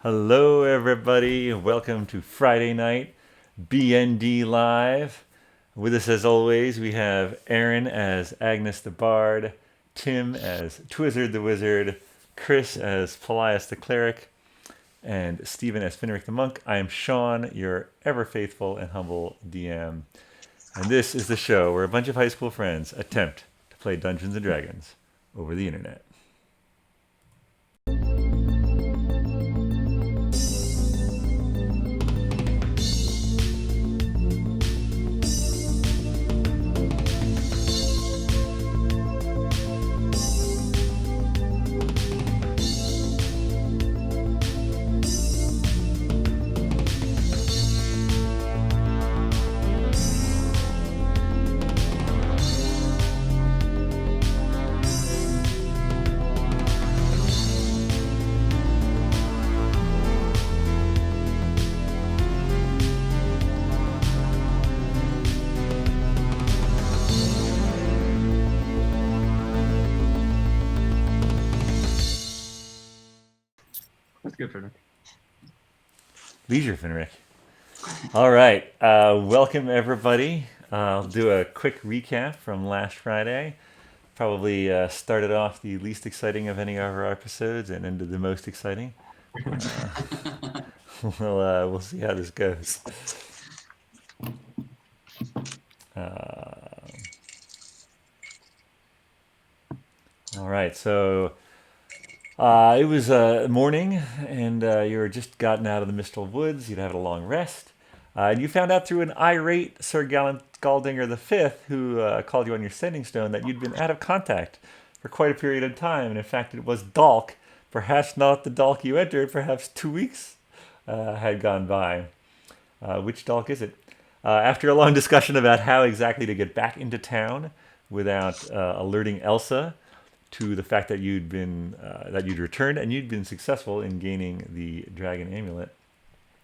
Hello, everybody. Welcome to Friday night BND Live. With us, as always, we have Erin as Agnes the Bard, Tim as Twizzard the Wizard, Chris as Paelias the Cleric, and Stephen as Finric the Monk. I am Shawn, your ever faithful and humble DM. And this is the show where a bunch of high school friends attempt to play Dungeons and Dragons over the internet. That's good for me. Leisure Finric. All right. Welcome, everybody. I'll do a quick recap from last Friday. Probably started off the least exciting of any of our episodes and ended the most exciting. We'll see how this goes. All right. So it was morning, and you were just gotten out of the Mistral Woods. You'd had a long rest. And you found out through an irate Sir Galdinger V, who called you on your sending stone, that you'd been out of contact for quite a period of time. And in fact, it was Dalk, perhaps not the Dalk you entered, perhaps 2 weeks had gone by. Which Dalk is it? After a long discussion about how exactly to get back into town without alerting Elsa to the fact that you'd returned and you'd been successful in gaining the dragon amulet,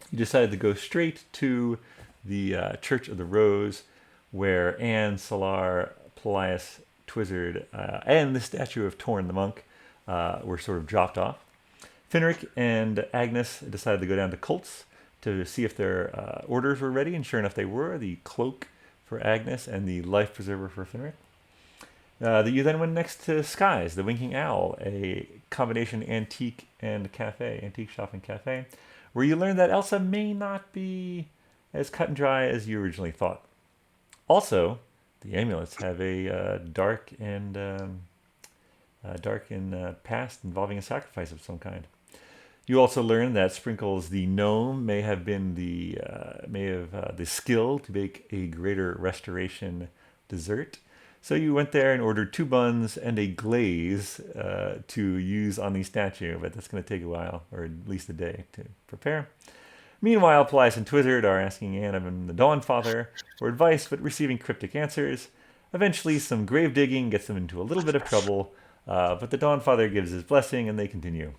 you decided to go straight to the Church of the Rose, where Anne, Salar, Paelias, Twizzard, and the statue of Torn the monk were sort of dropped off. Finric and Agnes decided to go down to Colts to see if their orders were ready, and sure enough, they were. The cloak for Agnes and the life preserver for Finric. You then went next to Skye's, the Winking Owl, a combination antique shop and cafe, where you learned that Elsa may not be as cut and dry as you originally thought. Also, the amulets have a dark and past involving a sacrifice of some kind. You also learned that Sprinkles the gnome may have the skill to make a greater restoration dessert. So you went there and ordered 2 buns and a glaze to use on the statue, but that's going to take a while, or at least a day, to prepare. Meanwhile, Paelias and Twizzard are asking Anne and the Dawnfather for advice, but receiving cryptic answers. Eventually, some grave digging gets them into a little bit of trouble, but the Dawnfather gives his blessing and they continue.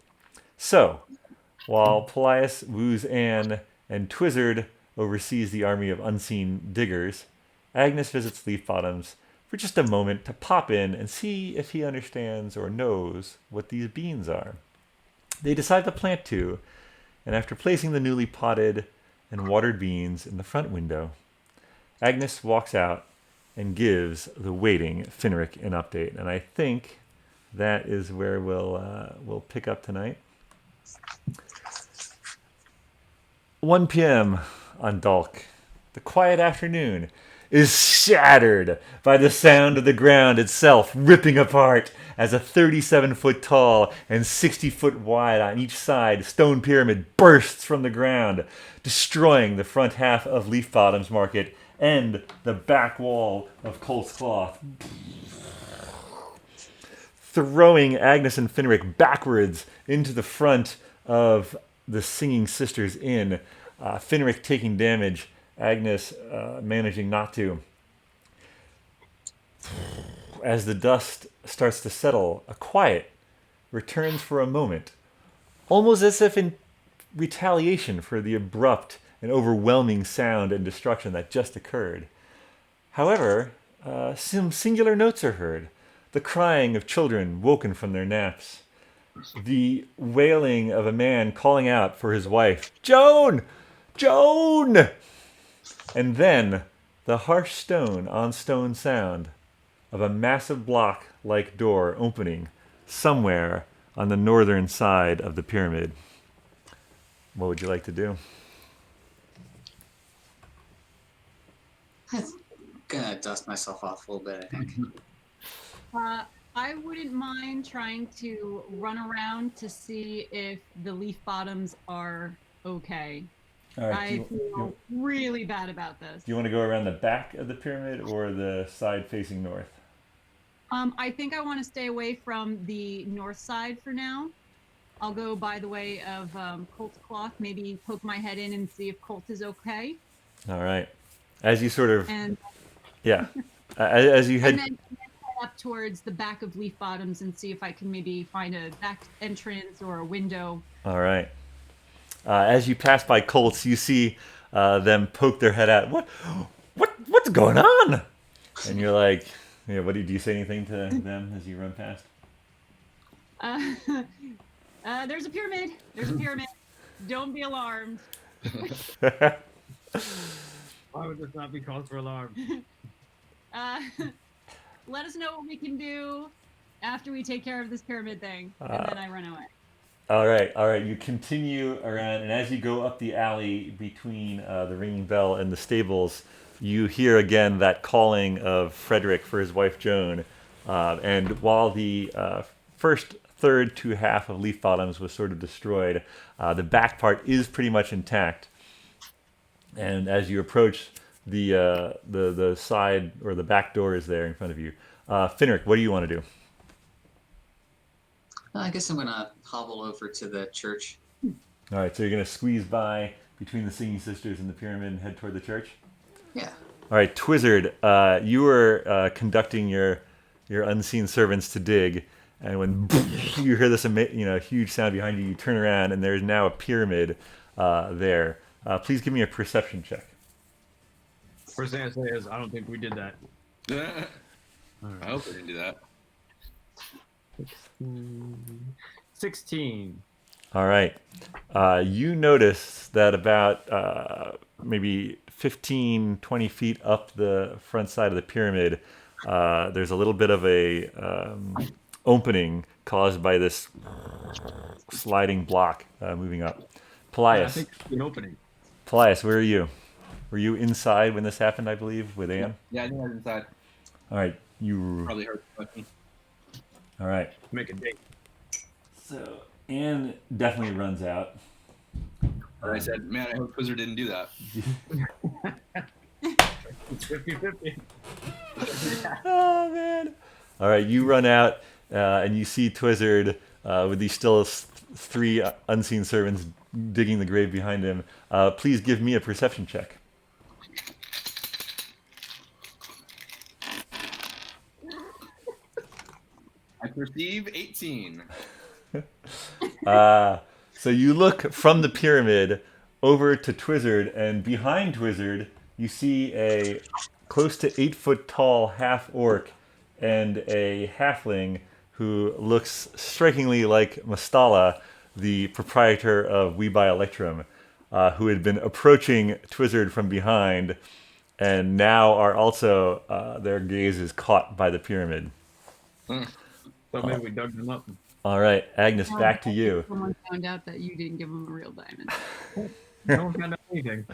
So, while Paelias woos Anne and Twizzard oversees the army of unseen diggers, Agnes visits Leaf Bottoms for just a moment to pop in and see if he understands or knows what these beans are. They decide to plant 2, and after placing the newly potted and watered beans in the front window, Agnes walks out and gives the waiting Finric an update. And I think that is where we'll pick up tonight. 1 p.m. on Dalk. The quiet afternoon is shattered by the sound of the ground itself ripping apart as a 37-foot tall and 60-foot wide on each side stone pyramid bursts from the ground, destroying the front half of Leaf Bottom's Market and the back wall of Colt's Cloth, throwing Agnes and Finric backwards into the front of the Singing Sisters Inn. Finric taking damage, Agnes managing not to. As the dust starts to settle, a quiet returns for a moment, almost as if in retaliation for the abrupt and overwhelming sound and destruction that just occurred. However, some singular notes are heard, the crying of children woken from their naps, the wailing of a man calling out for his wife, Joan! Joan! And then the harsh stone on stone sound of a massive block like door opening somewhere on the northern side of the pyramid. What would you like to do? I'm gonna dust myself off a little bit, I think. I wouldn't mind trying to run around to see if the leaf bottoms are okay. All right. I feel really bad about this. Do you want to go around the back of the pyramid or the side facing north? I think I want to stay away from the north side for now. I'll go by the way of Colt's cloth, maybe poke my head in and see if Colt is okay. All right. As you sort of, And yeah, as you head, and then head up towards the back of leaf bottoms and see if I can maybe find a back entrance or a window. all right. As you pass by Colts, you see them poke their head out. What's going on? And you're like, yeah, what do you say anything to them as you run past? There's a pyramid. There's a pyramid. Don't be alarmed. Why would this not be cause for alarm? Let us know what we can do after we take care of this pyramid thing, and then I run away. All right, all right. You continue around, and as you go up the alley between the ringing bell and the stables, you hear again that calling of Frederick for his wife Joan. And while the first third to half of Leaf Bottoms was sort of destroyed, the back part is pretty much intact. And as you approach the side or the back door is there in front of you. Finric, what do you want to do? I guess I'm gonna hobble over to the church. All right, so you're gonna squeeze by between the Singing Sisters and the pyramid and head toward the church. Yeah. All right, Twizzard, you were conducting your unseen servants to dig, and when you hear this huge sound behind you, you turn around and there is now a pyramid there. Please give me a perception check. First thing I say is, I don't think we did that. I hope we didn't do that. 16. All right. You notice that about maybe 15, 20 feet up the front side of the pyramid, there's a little bit of a opening caused by this sliding block moving up. I Paelias, think it's an opening. Paelias, where are you? Were you inside when this happened, I believe, with Anne? Yeah, I think I was inside. All right. You. Probably heard the question. All right. Make a date. So Anne definitely runs out. But I said, man, I hope Wizard didn't do that. It's 50-50. Oh man! All right, you run out and you see Twizzard with these still three unseen servants digging the grave behind him. Please give me a perception check. I perceive 18. So you look from the pyramid over to Twizzard, and behind Twizzard, you see a close to 8 foot tall half orc and a halfling who looks strikingly like Mastala, the proprietor of We Buy Electrum, who had been approaching Twizzard from behind, and now are also their gaze is caught by the pyramid. So maybe we dug them up. All right, Agnes, back to you. Someone found out that you didn't give them a real diamond. No one found out anything.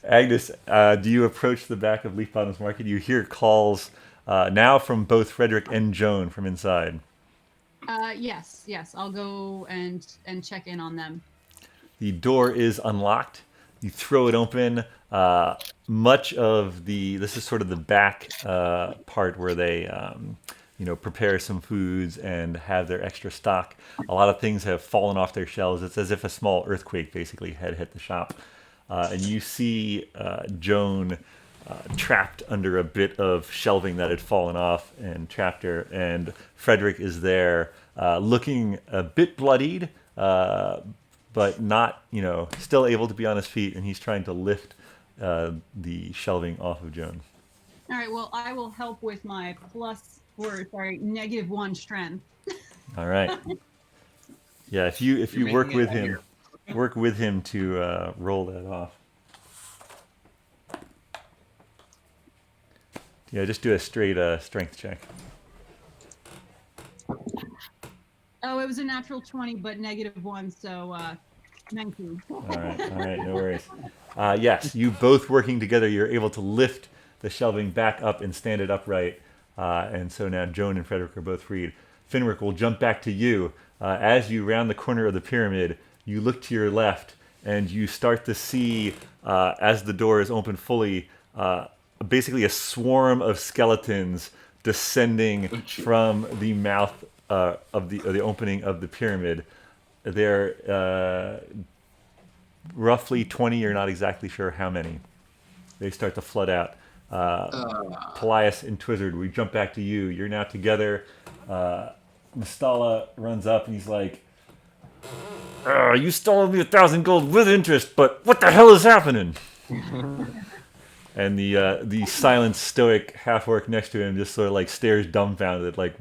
Agnes, do you approach the back of Leaf Bottoms Market? You hear calls now from both Frederick and Joan from inside. Yes. I'll go and check in on them. The door is unlocked. You throw it open. Much of this is sort of the back part where they, prepare some foods and have their extra stock. A lot of things have fallen off their shelves. It's as if a small earthquake basically had hit the shop. And you see Joan trapped under a bit of shelving that had fallen off and trapped her. And Frederick is there looking a bit bloodied, but not, still able to be on his feet. And he's trying to lift the shelving off of Joan. All right. Well, I will help with my -1 strength. All right. Yeah, if you You're work making it with him, work with him to roll that off. Yeah, just do a straight strength check. Oh, it was a natural 20, but -1, so 19. All right, no worries. Yes, you both working together, you're able to lift the shelving back up and stand it upright. And so now Joan and Frederick are both freed. Finric will jump back to you. As you round the corner of the pyramid, you look to your left and you start to see, as the door is open fully, basically a swarm of skeletons descending from the mouth of the opening of the pyramid. They're roughly 20. You're not exactly sure how many. They start to flood out. Paelias and Twizzard, we jump back to you. You're now together. Mistala runs up and he's like, "You stole me 1,000 gold with interest, but what the hell is happening?" And the silent, stoic half-orc next to him just sort of like stares dumbfounded, like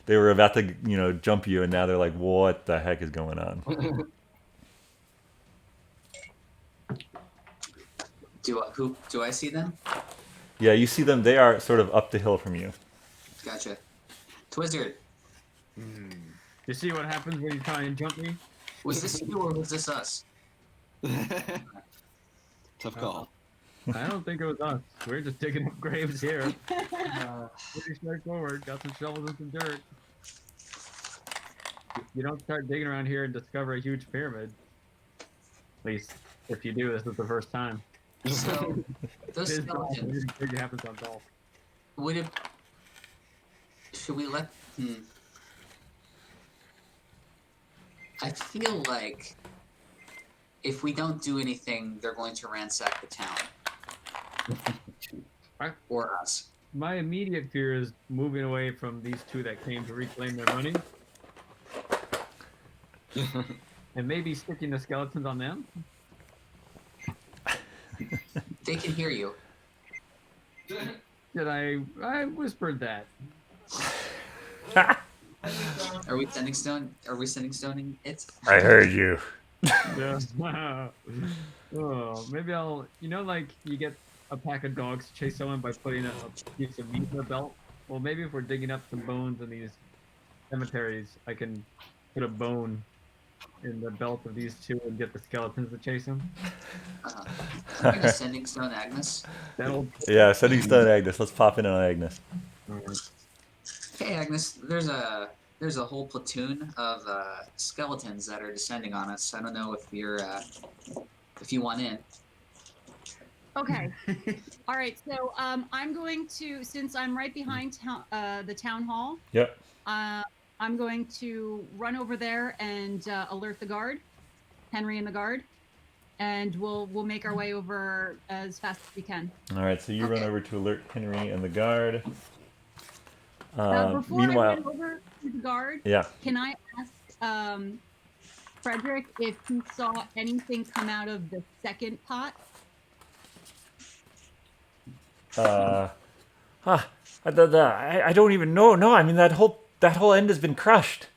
they were about to jump you, and now they're like, "What the heck is going on?" Do I see them? Yeah, you see them. They are sort of up the hill from you. Gotcha. Twizzard, You see what happens when you try and jump me? was this you or was this us? Tough call. I don't think it was us. We're just digging up graves here. Pretty straightforward. Got some shovels and some dirt. You don't start digging around here and discover a huge pyramid. At least if you do, this is the first time. So those skeletons. Everything happens on golf. Would it? Should we let? I feel like if we don't do anything, they're going to ransack the town. Or us. My immediate fear is moving away from these two that came to reclaim their money. And maybe sticking the skeletons on them. They can hear you. Did I whispered that. Are we sending stoning it? I heard you. Yeah. Oh, maybe I'll. Like you get a pack of dogs to chase someone by putting a piece of meat in their belt. Well, maybe if we're digging up some bones in these cemeteries, I can put a bone in the belt of these two and get the skeletons to chase them. I'm gonna sending stone Agnes. Yeah, sending stone Agnes. Let's pop in on Agnes. Hey Agnes, there's a whole platoon of skeletons that are descending on us. I don't know if if you want in. Okay. All right. So I'm going to, since I'm right behind the town hall. Yep. I'm going to run over there and alert the guard, Henry and the guard, and we'll make our way over as fast as we can. All right. So you run over to alert Henry and the guard. Before Meanwhile, I run over to the guard, yeah. Can I ask Frederick if he saw anything come out of the second pot? I don't even know. No, I mean that whole end has been crushed.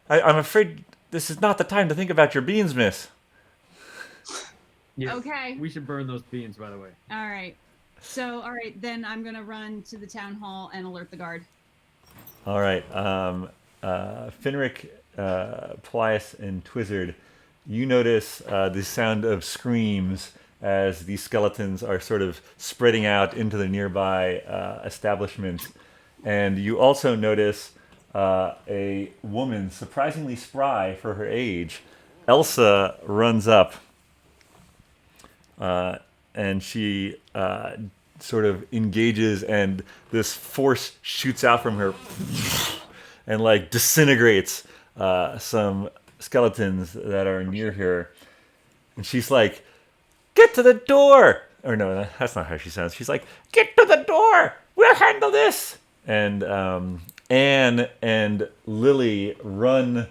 I'm afraid this is not the time to think about your beans, miss. Yes, Okay. We should burn those beans, by the way. All right. So, all right, then I'm going to run to the town hall and alert the guard. All right. Finric, Paelias, and Twizzard, you notice the sound of screams as these skeletons are sort of spreading out into the nearby establishments. And you also notice a woman, surprisingly spry for her age. Elsa runs up, and she sort of engages, and this force shoots out from her and like disintegrates some skeletons that are near her. And she's like, "Get to the door!" Or no, that's not how she sounds. She's like, "Get to the door! We'll handle this!" And Anne and Lily run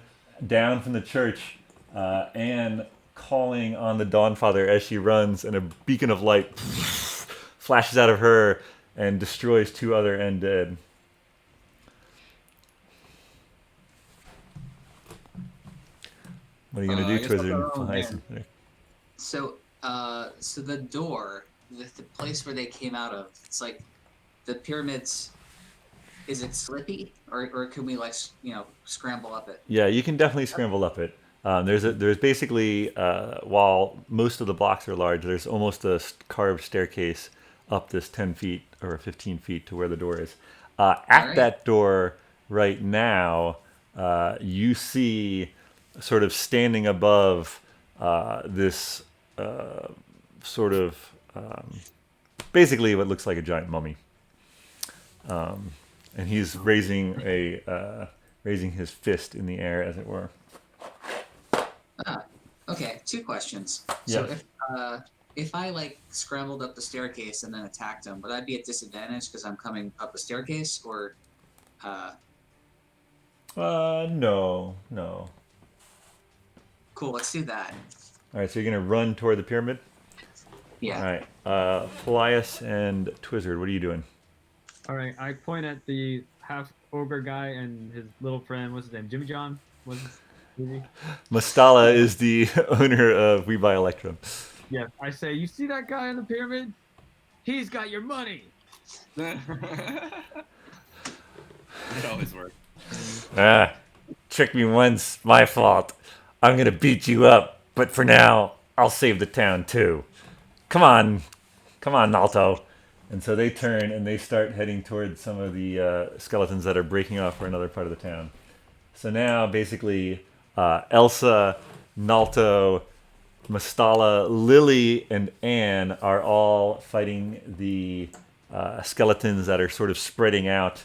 down from the church, Anne calling on the Dawnfather as she runs, and a beacon of light flashes out of her and destroys two other undead. What are you gonna do, I guess I'll Twizzard? go Fly again. some- So, so the door, the place where they came out of, it's like the pyramids. Is it slippy, or can we like scramble up it? Yeah, you can definitely scramble up it. There's basically while most of the blocks are large, there's almost a carved staircase up this 10 feet or 15 feet to where the door is. At Alright. that door right now, you see sort of standing above this sort of basically what looks like a giant mummy. And he's raising his fist in the air, as it were. Okay, 2 questions. Yeah. So if I like scrambled up the staircase and then attacked him, would I be at disadvantage because I'm coming up the staircase, or No. cool? Let's do that. All right, so you're gonna run toward the pyramid. Yeah. All right, Paelias and Twizzard, what are you doing? All right, I point at the half ogre guy and his little friend. What's his name? Jimmy John. What's his name? Mastala is the owner of We Buy Electrum. Yeah, I say, you see that guy in the pyramid? He's got your money. It always works. Tricked me once, my fault. I'm gonna beat you up, but for now, I'll save the town too. Come on, Nalto. And so they turn and they start heading towards some of the skeletons that are breaking off for another part of the town. So now, basically, Elsa, Nalto, Mastala, Lily, and Anne are all fighting the skeletons that are sort of spreading out.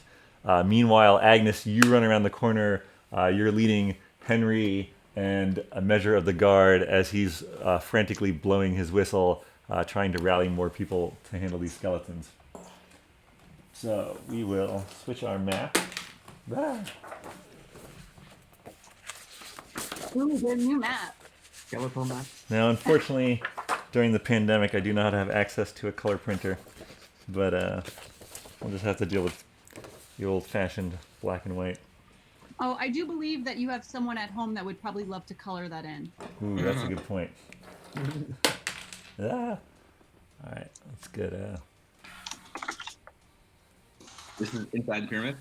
Meanwhile, Agnes, you run around the corner. You're leading Henry and a measure of the guard as he's frantically blowing his whistle, trying to rally more people to handle these skeletons. So we will switch our map. Ooh, good new map. Skeletal map. Now, unfortunately, during the pandemic, I do not have access to a color printer, but we'll just have to deal with the old-fashioned black and white. Oh, I do believe that you have someone at home that would probably love to color that in. Ooh, that's a good point. All right, let's get This is inside the pyramid.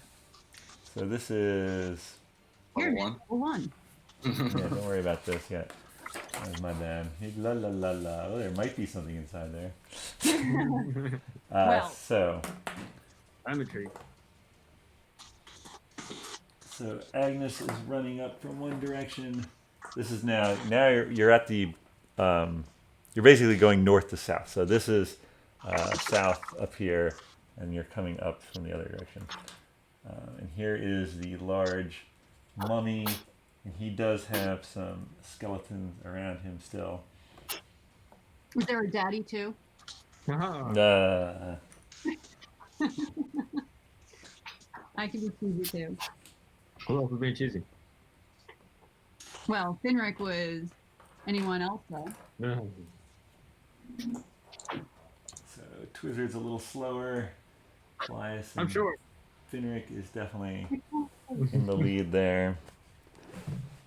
So this is. Oh, Level Here, 1. level 1. Yeah, don't worry about this yet. That was my bad. La la la la. Oh, there might be something inside there. Well. So I'm intrigued. Agnes is running up from one direction. This is now you're at the you're basically going north to south. So this is south up here, and you're coming up from the other direction. And here is the large mummy, and he does have some skeletons around him still. Is there a daddy too? Ah, I can be cheesy too. who else was being cheesy? Well, Finric was anyone else though. So Twizzard's a little slower. Elias I'm and sure. Finric is definitely in the lead there.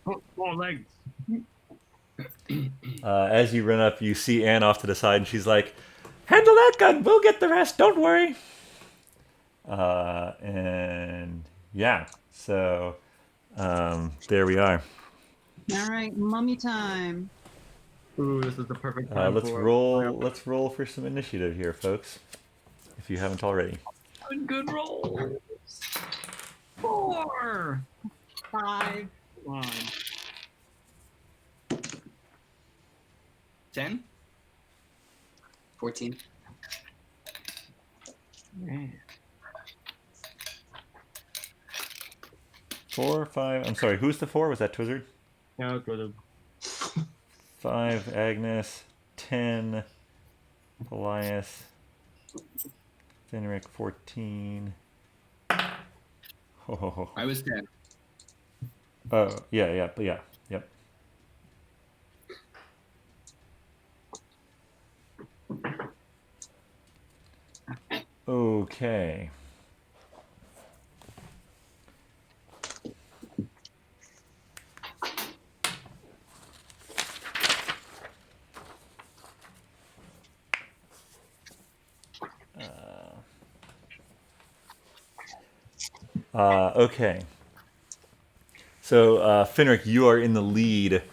Oh, 4 legs. As you run up, you see Anne off to the side, and she's like, "Handle that gun. We'll get the rest. Don't worry." And yeah, so there we are. All right, mummy time. Ooh, this is the perfect time Let's for roll. Let's roll for some initiative here, folks. If you haven't already. good rolls. 4. 5. Come on. 10. 14. Man. 4, 5. I'm sorry. Who's the 4? Was that Twizzard? Yeah, let's go to 5, Agnes. 10, Paelias. Finric, 14. Oh, I was 10. yeah. Yep. Okay. Okay. So, Finric, you are in the lead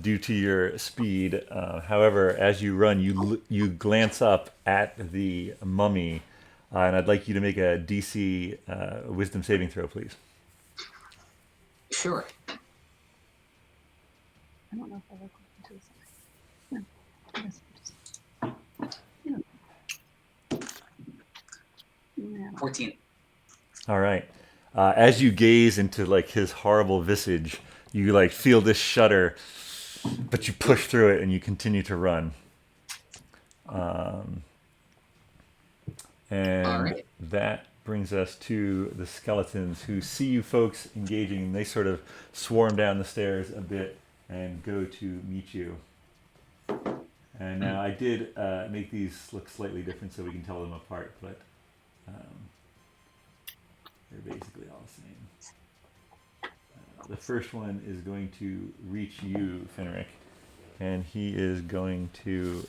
due to your speed. However, as you run, you glance up at the mummy, and I'd like you to make a DC Wisdom saving throw, please. Sure. I don't know if I look into this. No, I guess I just- yeah. 14. All right. As you gaze into like his horrible visage, you like feel this shudder, but you push through it and you continue to run. And All right. that brings us to the skeletons who see you folks engaging, and they sort of swarm down the stairs a bit and go to meet you. And now I did make these look slightly different so we can tell them apart, but they're basically all the same. The first one is going to reach you, Finric, and he is going to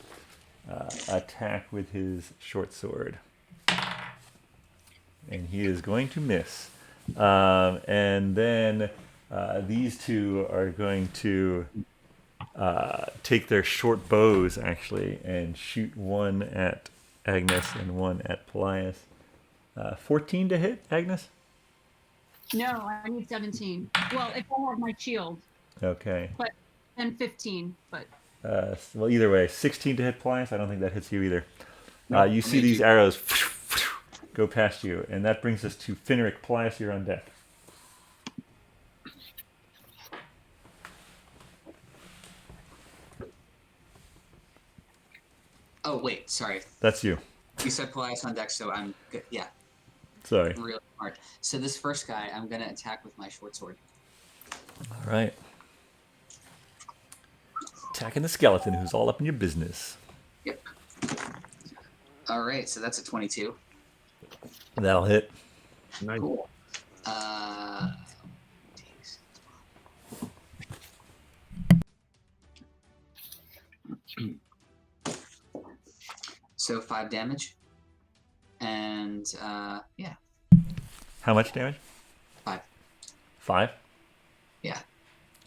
attack with his short sword. And he is going to miss. And then these two are going to take their short bows, actually, and shoot one at Agnes and one at Paelias. 14 to hit, Agnes? No, I need 17. Well, if I have my shield, Okay. but then 15. But Well, either way, 16 to hit Paelias. I don't think that hits you either. Nope, You I see made these you- arrows go past you, and that brings us to Finric. Paelias, you're on deck. Oh, wait. Sorry. That's you. You said Paelias on deck, so I'm good. Yeah, Sorry. really smart. So this first guy, I'm going to attack with my short sword. All right. Attacking the skeleton who's all up in your business. Yep. All right. So that's a 22. That'll hit. Nice. Cool. So 5 damage. And yeah, How much damage? 5. 5? Yeah.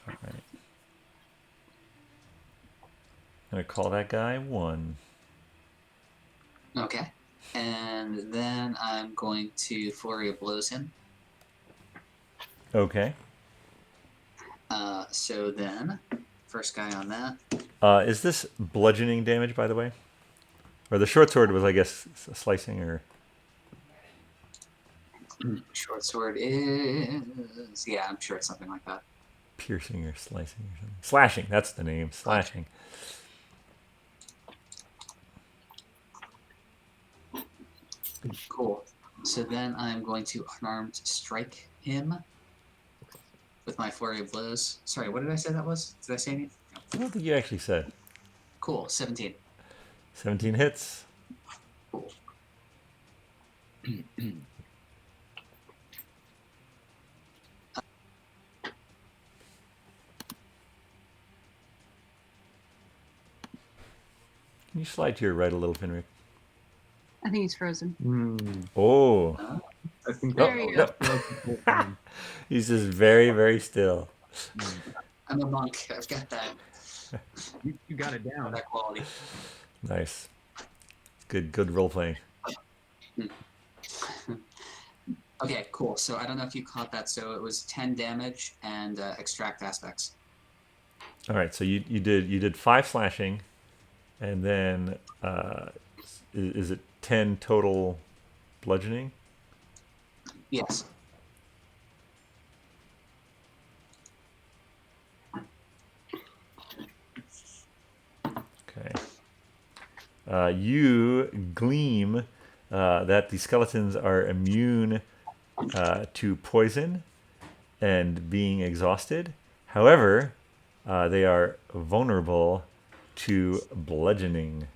All right. I'm going to call that guy 1. Okay. And then I'm going to Flurry of Blows him. Okay. So then, first guy on that. Is this bludgeoning damage, by the way? Or the short sword was, I guess, slicing or... Short sword is... Yeah, I'm sure it's something like that. piercing or slicing or something. Slashing, that's the name. Slashing. Cool. So then I'm going to unarmed strike him with my Flurry of Blows. Sorry, what did I say that was? Did I say anything? No. I don't think you actually said. Cool, 17. 17 hits. Cool. Can you slide to your right a little, Finric? I think he's frozen. Oh, I think There you go. he's just very, very still. I'm a monk. I've got that, You got it down. that quality. Nice. Good role playing. Okay, cool. So I don't know if you caught that. So it was 10 damage and extract aspects. All right, so you did 5 slashing, and then is it 10 total bludgeoning? Yes. Okay. You gleam that the skeletons are immune to poison and being exhausted. However, they are vulnerable to bludgeoning.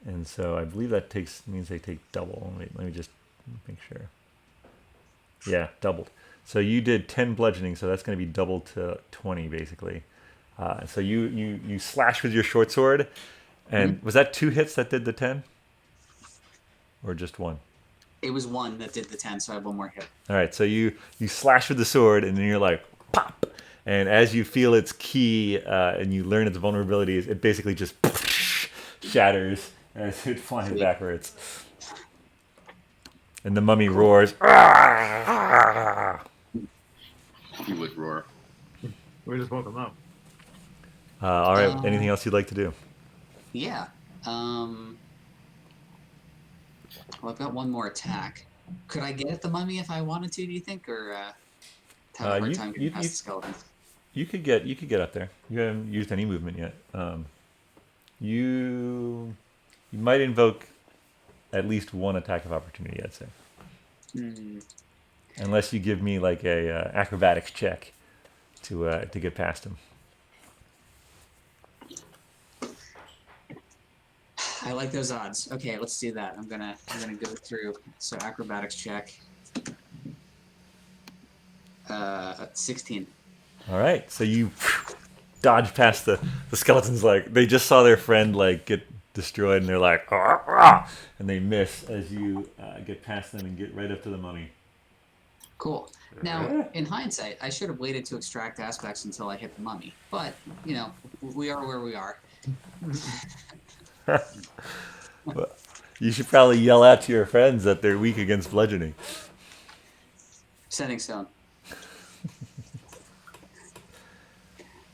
And so I believe that means they take double. Let me just make sure. Yeah, doubled. So you did 10 bludgeoning, so that's going to be doubled to 20 basically. So you slash with your short sword, and was that 2 hits that did the 10? or just one? It was one that did the 10, so I have one more hit. All right, so you slash with the sword, and then you're like pop, and as you feel its key and you learn its vulnerabilities, it basically just shatters as it flies Sweet. backwards, and the mummy roars. He would roar. We just woke him up. All right, anything else you'd like to do? Yeah. Well, I've got one more attack. Could I get at the mummy if I wanted to? Do you think, or have a hard time getting past the skeletons? You could get up there. You haven't used any movement yet. You might invoke at least one attack of opportunity, I'd say. Unless you give me like a acrobatics check to get past him. I like those odds. Okay, let's do that. I'm gonna go through. So acrobatics check. 16. All right, so you dodge past the skeletons. Like they just saw their friend like get destroyed, and they're like, "Ah, ah," and they miss as you get past them and get right up to the mummy. Cool. Now, in hindsight, I should have waited to extract aspects until I hit the mummy. But you know, we are where we are. You should probably yell out to your friends that they're weak against bludgeoning. Setting stone.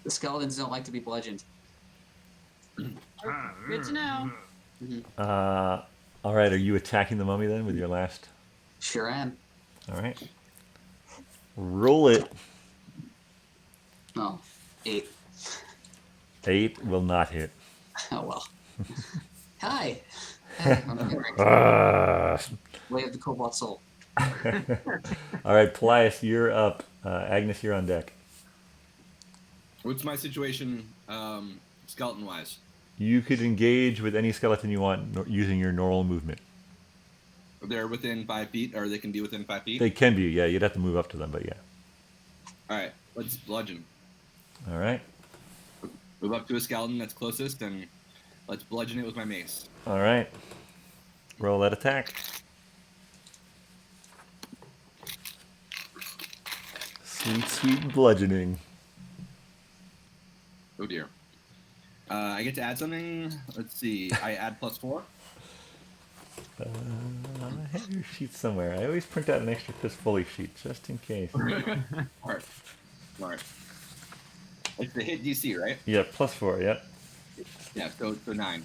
The skeletons don't like to be bludgeoned. Good to know. All right, are you attacking the mummy then with your last? Sure am. All right. Roll it. Oh, 8. 8 will not hit. Oh well. Hi. Hi, I'm Finric. Way of the Cobalt Soul. All right, Paelias, you're up. Agnes, you're on deck. What's my situation, skeleton-wise? You could engage with any skeleton you want using your normal movement. They're within 5 feet, or they can be within 5 feet? They can be, yeah. You'd have to move up to them, but yeah. All right, let's bludgeon. All right. Move up to a skeleton that's closest, and let's bludgeon it with my mace. All right. Roll that attack. Sweet, sweet bludgeoning. Oh dear. I get to add something. Let's see. I add +4. I have your sheet somewhere. I always print out an extra fistful sheet just in case. Smart. Smart. It's the hit DC, right? Yeah, +4. Yep. Yeah. So 9.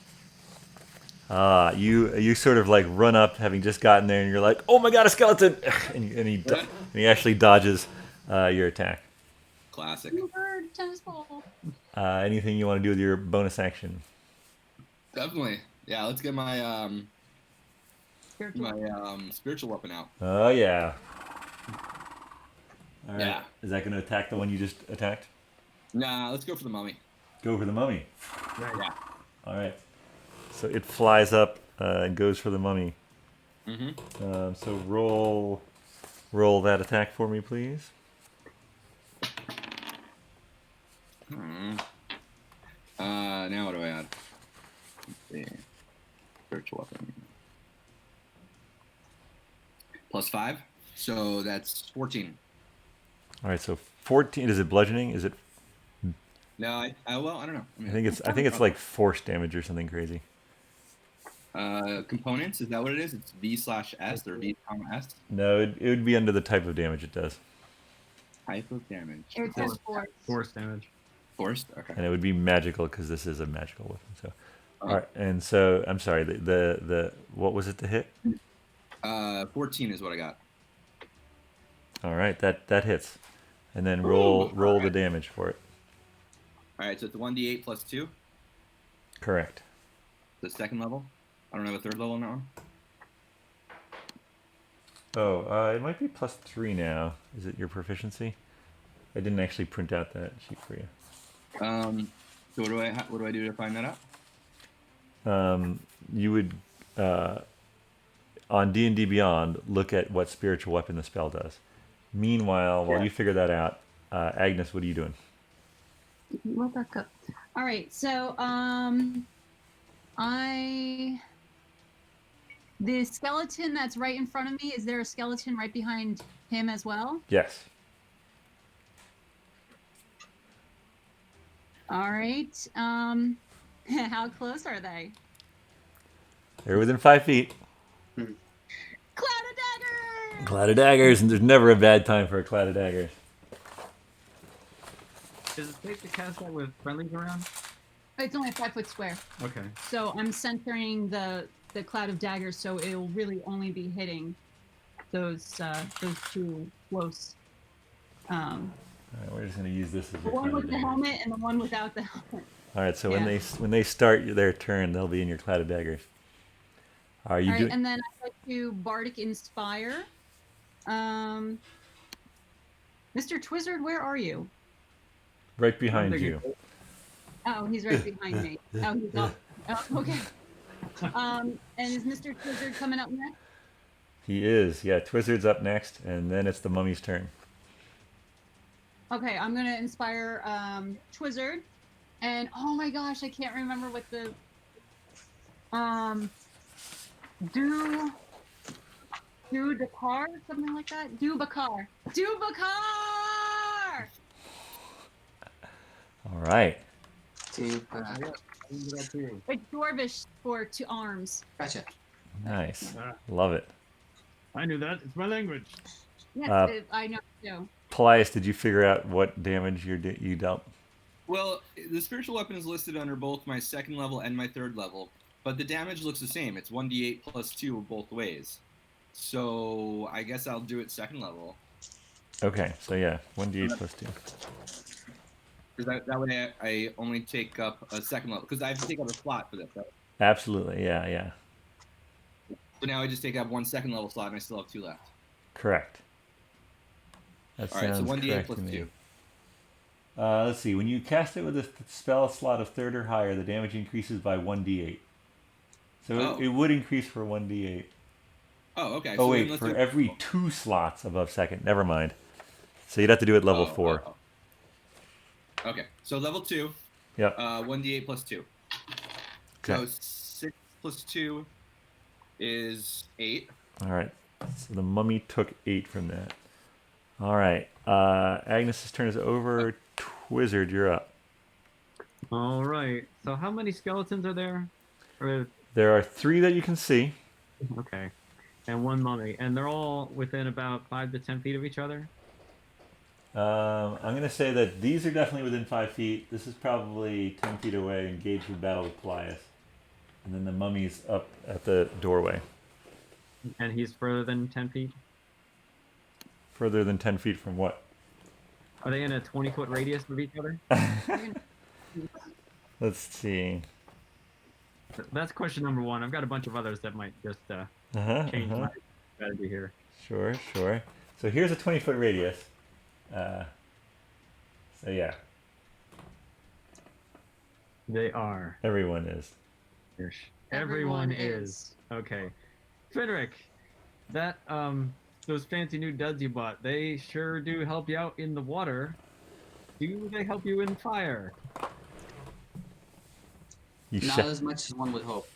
You sort of like run up, having just gotten there, and you're like, "Oh my god, a skeleton!" and he actually dodges your attack. Classic. Bird, tennis ball. Anything you want to do with your bonus action? Definitely. Yeah. Let's get my Spiritual. spiritual weapon out. Oh yeah. All right. Yeah. Is that going to attack the one you just attacked? Nah. Let's go for the mummy. Go for the mummy. Yeah. All right. So it flies up and goes for the mummy. Mm-hmm. So roll that attack for me, please. Now what do I add? Let's see. Spiritual weapon. +5. So that's 14. All right. So 14. Is it bludgeoning? Is it? No, I don't know. I think it's like force damage or something crazy. Components, is that what it is? It's V/S or V/S? No, it would be under the type of damage it does, Type of damage. It's just force. Force damage. Forced? Okay. and it would be magical because this is a magical weapon. So, all right. And so I'm sorry. The what was it to hit? 14 is what I got. All right. That hits, and then roll the alright. damage for it. All right, so it's 1d8 +2. Correct. The second level. I don't have a third level on that one. Oh, it might be +3 now. Is it your proficiency? I didn't actually print out that sheet for you. So what do I do to find that out? You would on D&D Beyond look at what spiritual weapon the spell does. Meanwhile, while you figure that out, Agnes, what are you doing? We'll back up. All right, so The skeleton that's right in front of me, is there a skeleton right behind him as well? Yes. All right. How close are they? They're within 5 feet. Cloud of daggers! Cloud of daggers, and there's never a bad time for a cloud of daggers. Is it safe to cast that with friendlies around? It's only a 5-foot square, Okay. so I'm centering the cloud of daggers, so it'll really only be hitting those two close. All right, we're just going to use this as The your one cloud of with the daggers. helmet and the one without the helmet. All right, so Yeah. when they start their turn, they'll be in your cloud of daggers. Are you All right, doing? and then I'd like to bardic inspire. Mr. Twizzard, where are you? Right behind thinking- you. Oh, he's right behind me. Oh, he's up. Oh, okay. And is Mr. Twizzard coming up next? He is. Yeah, Twizzard's up next, and then it's the mummy's turn. Okay, I'm gonna inspire Twizzard, and oh my gosh, I can't remember what the do Dakar, something like that. Do Bakar. All right. Dude, I didn't do that too. It's Dwarvish for to arms. gotcha. Nice. Ah, Love it. I knew that. It's my language. Yes, I know too. Paelias, did you figure out what damage you dealt? Well, the spiritual weapon is listed under both my 2nd level and my 3rd level, but the damage looks the same. It's 1d8 plus 2 both ways. So I guess I'll do it 2nd level. Okay, so yeah, 1d8 plus 2. Because that way I only take up a 2nd level. Because I have to take up a slot for this, right? Absolutely, yeah. So now I just take up 1 2nd level slot and I still have 2 left. Correct. That All right, so sounds 1d8 correct plus to me. 2. Let's see. When you cast it with a spell slot of 3rd or higher, the damage increases by 1d8. So Oh. it would increase for 1d8. Oh, okay. Oh so wait, let's for do- every 2 slots above 2nd. Never mind. So you'd have to do it level 4. oh. Okay, so level 2, Yep. 1d8 plus 2. Okay. So 6 plus 2 is 8. All right. So the mummy took 8 from that. All right. Agnes's turn is over. Twizzard, you're up. All right. So how many skeletons are there? Or, There are 3 that you can see. okay. And 1 mummy. And they're all within about 5 to 10 feet of each other? I'm going to say that these are definitely within 5 feet. This is probably 10 feet away, engaged in battle with Paelias. And then the mummy's up at the doorway. And he's further than 10 feet? Further than 10 feet from what? Are they in a 20-foot radius of each other? Let's see. That's question number 1. I've got a bunch of others that might just change my strategy here. Sure. So here's a 20-foot radius. So yeah, They are. everyone is. Everyone is. Okay. Finric, that those fancy new duds you bought, they sure do help you out in the water. Do they help you in fire? You Not shut. as much as one would hope.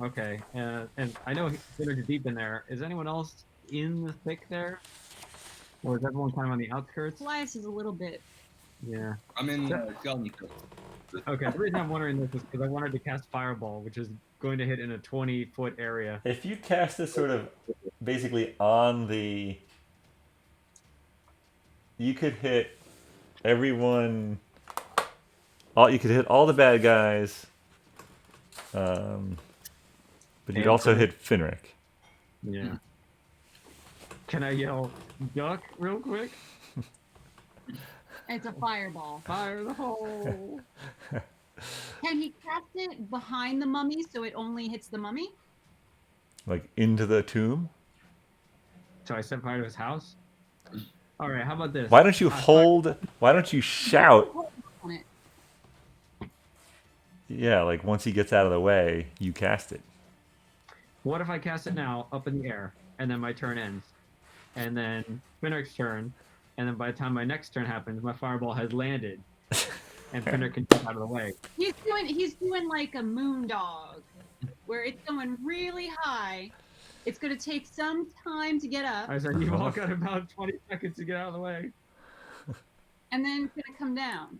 Okay. And I know Finric is deep in there. Is anyone else in the thick there? Or is everyone kind of on the outskirts? Paelias is a little bit. Yeah. I'm in skeleton Coast. Okay. The reason I'm wondering this is because I wanted to cast Fireball, which is going to hit in a 20-foot area. If you cast this sort of basically on the, you could hit everyone. You could hit all the bad guys. But you'd And also Finric. hit Finric. Yeah. Can I yell duck real quick? It's a fireball. Fire the hole. Can he cast it behind the mummy so it only hits the mummy? Like into the tomb. So I set fire to his house? All right, how about this? Why don't you I hold? Why don't you shout? On it. Yeah, like once he gets out of the way, you cast it. What if I cast it now up in the air, and then my turn ends, and then Finric's turn, and then by the time my next turn happens, my fireball has landed, and Finric can jump out of the way. He's doing like a moon dog, where it's going really high, It's going to take some time to get up, I said you all got about 20 seconds to get out of the way. and then it's going to come down.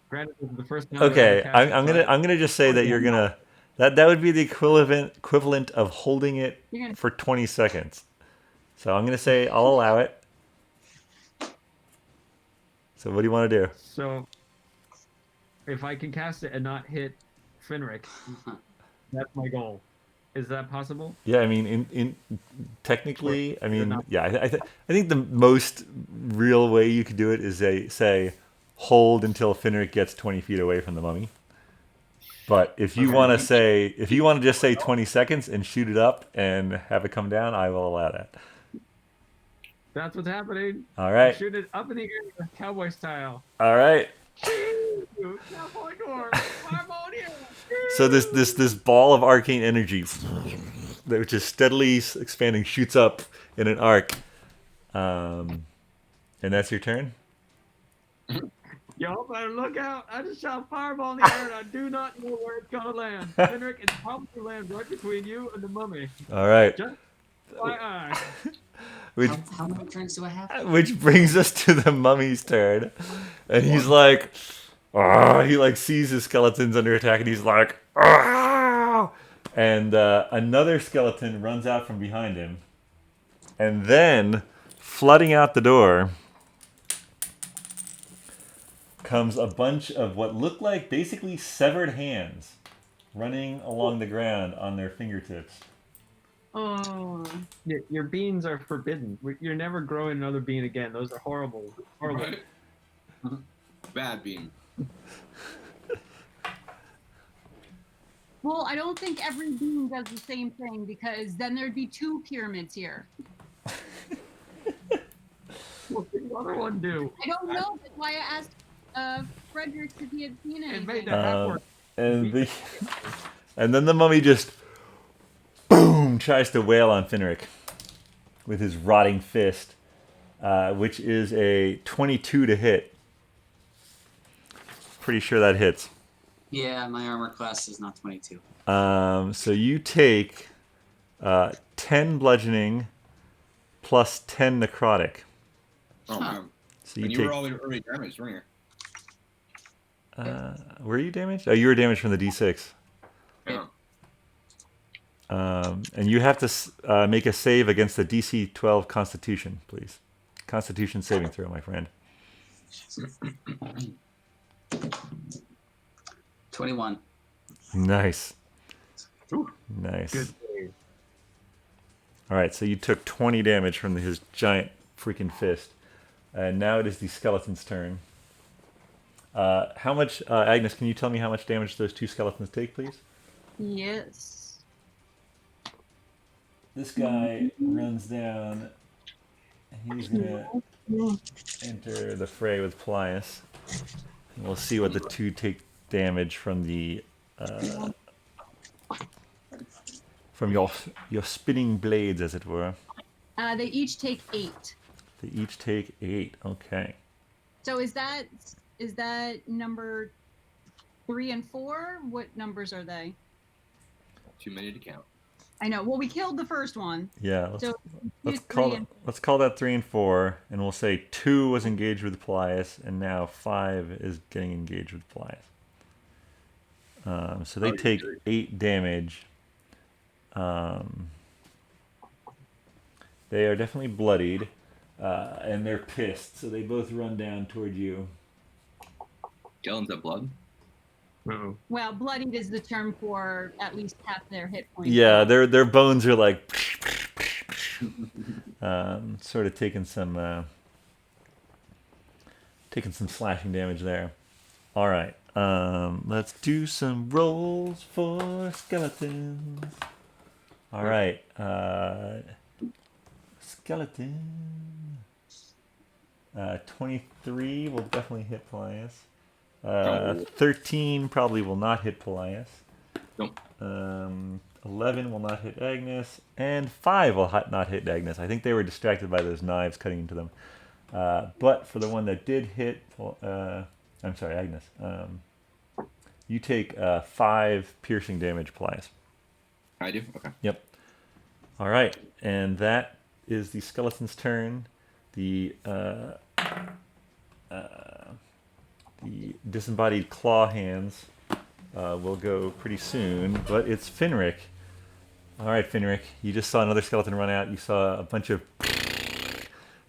Granted, this is the first time Okay, I've ever cast it, so I'm gonna just say that you're gonna that would be the equivalent of holding it You're going to for 20 seconds. So I'm gonna say I'll allow it. So what do you want to do? So, if I can cast it and not hit Finric, that's my goal. Is that possible? Yeah, I mean, in technically, I Or mean, not? yeah, I think the most real way you could do it is say hold until Finric gets 20 feet away from the mummy. But if you Okay. want to say, if you want to just say 20 seconds and shoot it up and have it come down, I will allow that. That's what's happening. All right, Shoot it up in the air, cowboy style. all right. Cowboy dwarf, fireball here. So this ball of arcane energy, which is steadily expanding, shoots up in an arc. And that's your turn. Y'all better look out. I just shot a fireball in the air and I do not know where it's gonna land. Finric, it's probably land right between you and the mummy. All right. Just my eye. Which How many turns do I have? which brings us to the mummy's turn, and he's like, "Ah!" He like sees his skeletons under attack, and he's like, "Ah!" And another skeleton runs out from behind him, and then flooding out the door comes a bunch of what look like basically severed hands running along the ground on their fingertips. Oh, Your beans are forbidden. You're never growing another bean again. Those are horrible. Horrible. Right? Bad beam. well, I don't think every bean does the same thing because then there'd be 2 pyramids here. What did the other one do? I don't know. That's why I asked Frederick if he had seen It anything. made the half work. And then the mummy just boom tries to wail on Finric with his rotting fist, which is a 22 to hit. Pretty sure that hits. Yeah, my armor class is not 22. So you take 10 bludgeoning plus 10 necrotic. Oh man. So And you you take. were already damaged, weren't you? Were you damaged? Oh, you were damaged from the d6. Yeah. And you have to make a save against the DC 12 Constitution, please. Constitution saving throw, my friend. 21. Nice. Ooh. Nice. Good. All right, so you took 20 damage from his giant freaking fist. And now it is the skeleton's turn. How much, Agnes, can you tell me how much damage those 2 skeletons take, please? Yes. This guy runs down, and he's going to enter the fray with Paelias. And we'll see what the 2 take damage from the from your spinning blades, as it were. They each take 8. They each take 8. Okay. So is that number 3 and 4? What numbers are they? Too many to count. I know. Well, we killed the first one. Yeah. So Let's use call 3 and let's call that 3 and 4, and we'll say 2 was engaged with Paelias, and now 5 is getting engaged with Paelias. So they take 8 damage. They are definitely bloodied, and they're pissed. So they both run down toward you. Skeletons have blood? Uh-oh. well, bloodied is the term for at least half their hit points. Yeah, their bones are like sort of taking some slashing damage there. All right, let's do some rolls for skeletons. All right, skeleton. 23 will definitely hit Paelias. 13 probably will not hit Paelias. Nope. 11 will not hit Agnes, and 5 will not hit Agnes. I think they were distracted by those knives cutting into them. But for the one that did hit, I'm sorry, Agnes. You take 5 piercing damage, Paelias. I do. Okay. Yep. All right, and that is the skeleton's turn. The disembodied claw hands will go pretty soon, but it's Finric. All right, Finric, you just saw another skeleton run out. You saw a bunch of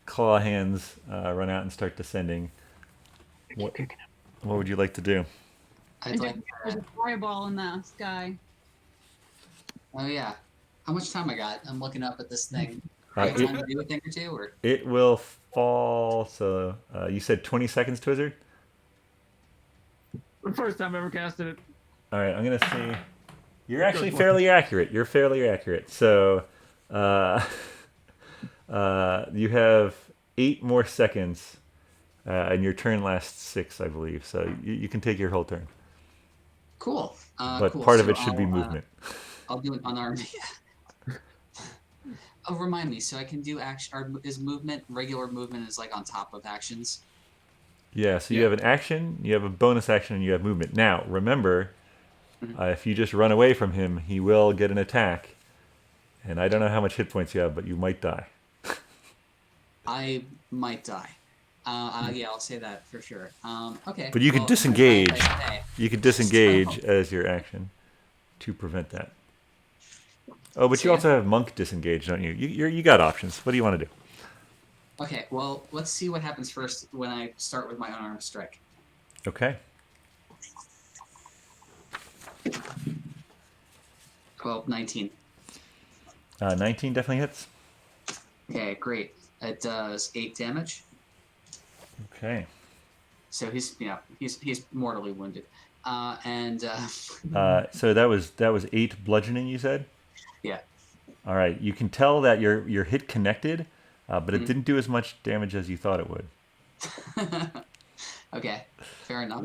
claw hands run out and start descending. What would you like to do? I'd like. There's a fireball in the sky. Oh yeah. How much time I got? I'm looking up at this thing. Uh, I have it- time to do a thing or two, or It will fall. So you said 20 seconds, Twizzard? The first time I ever casted it. All right, I'm going to say you're actually fairly accurate. You're fairly accurate. So you have 8 more seconds, and your turn lasts 6, I believe. So you can take your whole turn. cool. But Cool. part of So it should be I'll, movement. I'll do an unarmed. Oh, remind me. So I can do action. Or is movement regular movement is like on top of actions? Yeah, so you Yeah. have an action, you have a bonus action, and you have movement. Now, remember, Mhm. if you just run away from him, he will get an attack. And I don't know how much hit points you have, but you might die. I might die. Yeah, I'll say that for sure. Okay. But you could well, disengage. as I say, You could disengage as your action to prevent that. Oh, but you So, also have monk disengage, don't you? You got options. What do you want to do? Okay, well, let's see what happens first when I start with my unarmed strike. Okay. Well, 19. 19 definitely hits. Okay, great. It does 8 damage. Okay. So he's mortally wounded. So that was 8 bludgeoning, you said? Yeah. All right. You can tell that your hit connected, but it Mhm. didn't do as much damage as you thought it would. Okay, fair enough.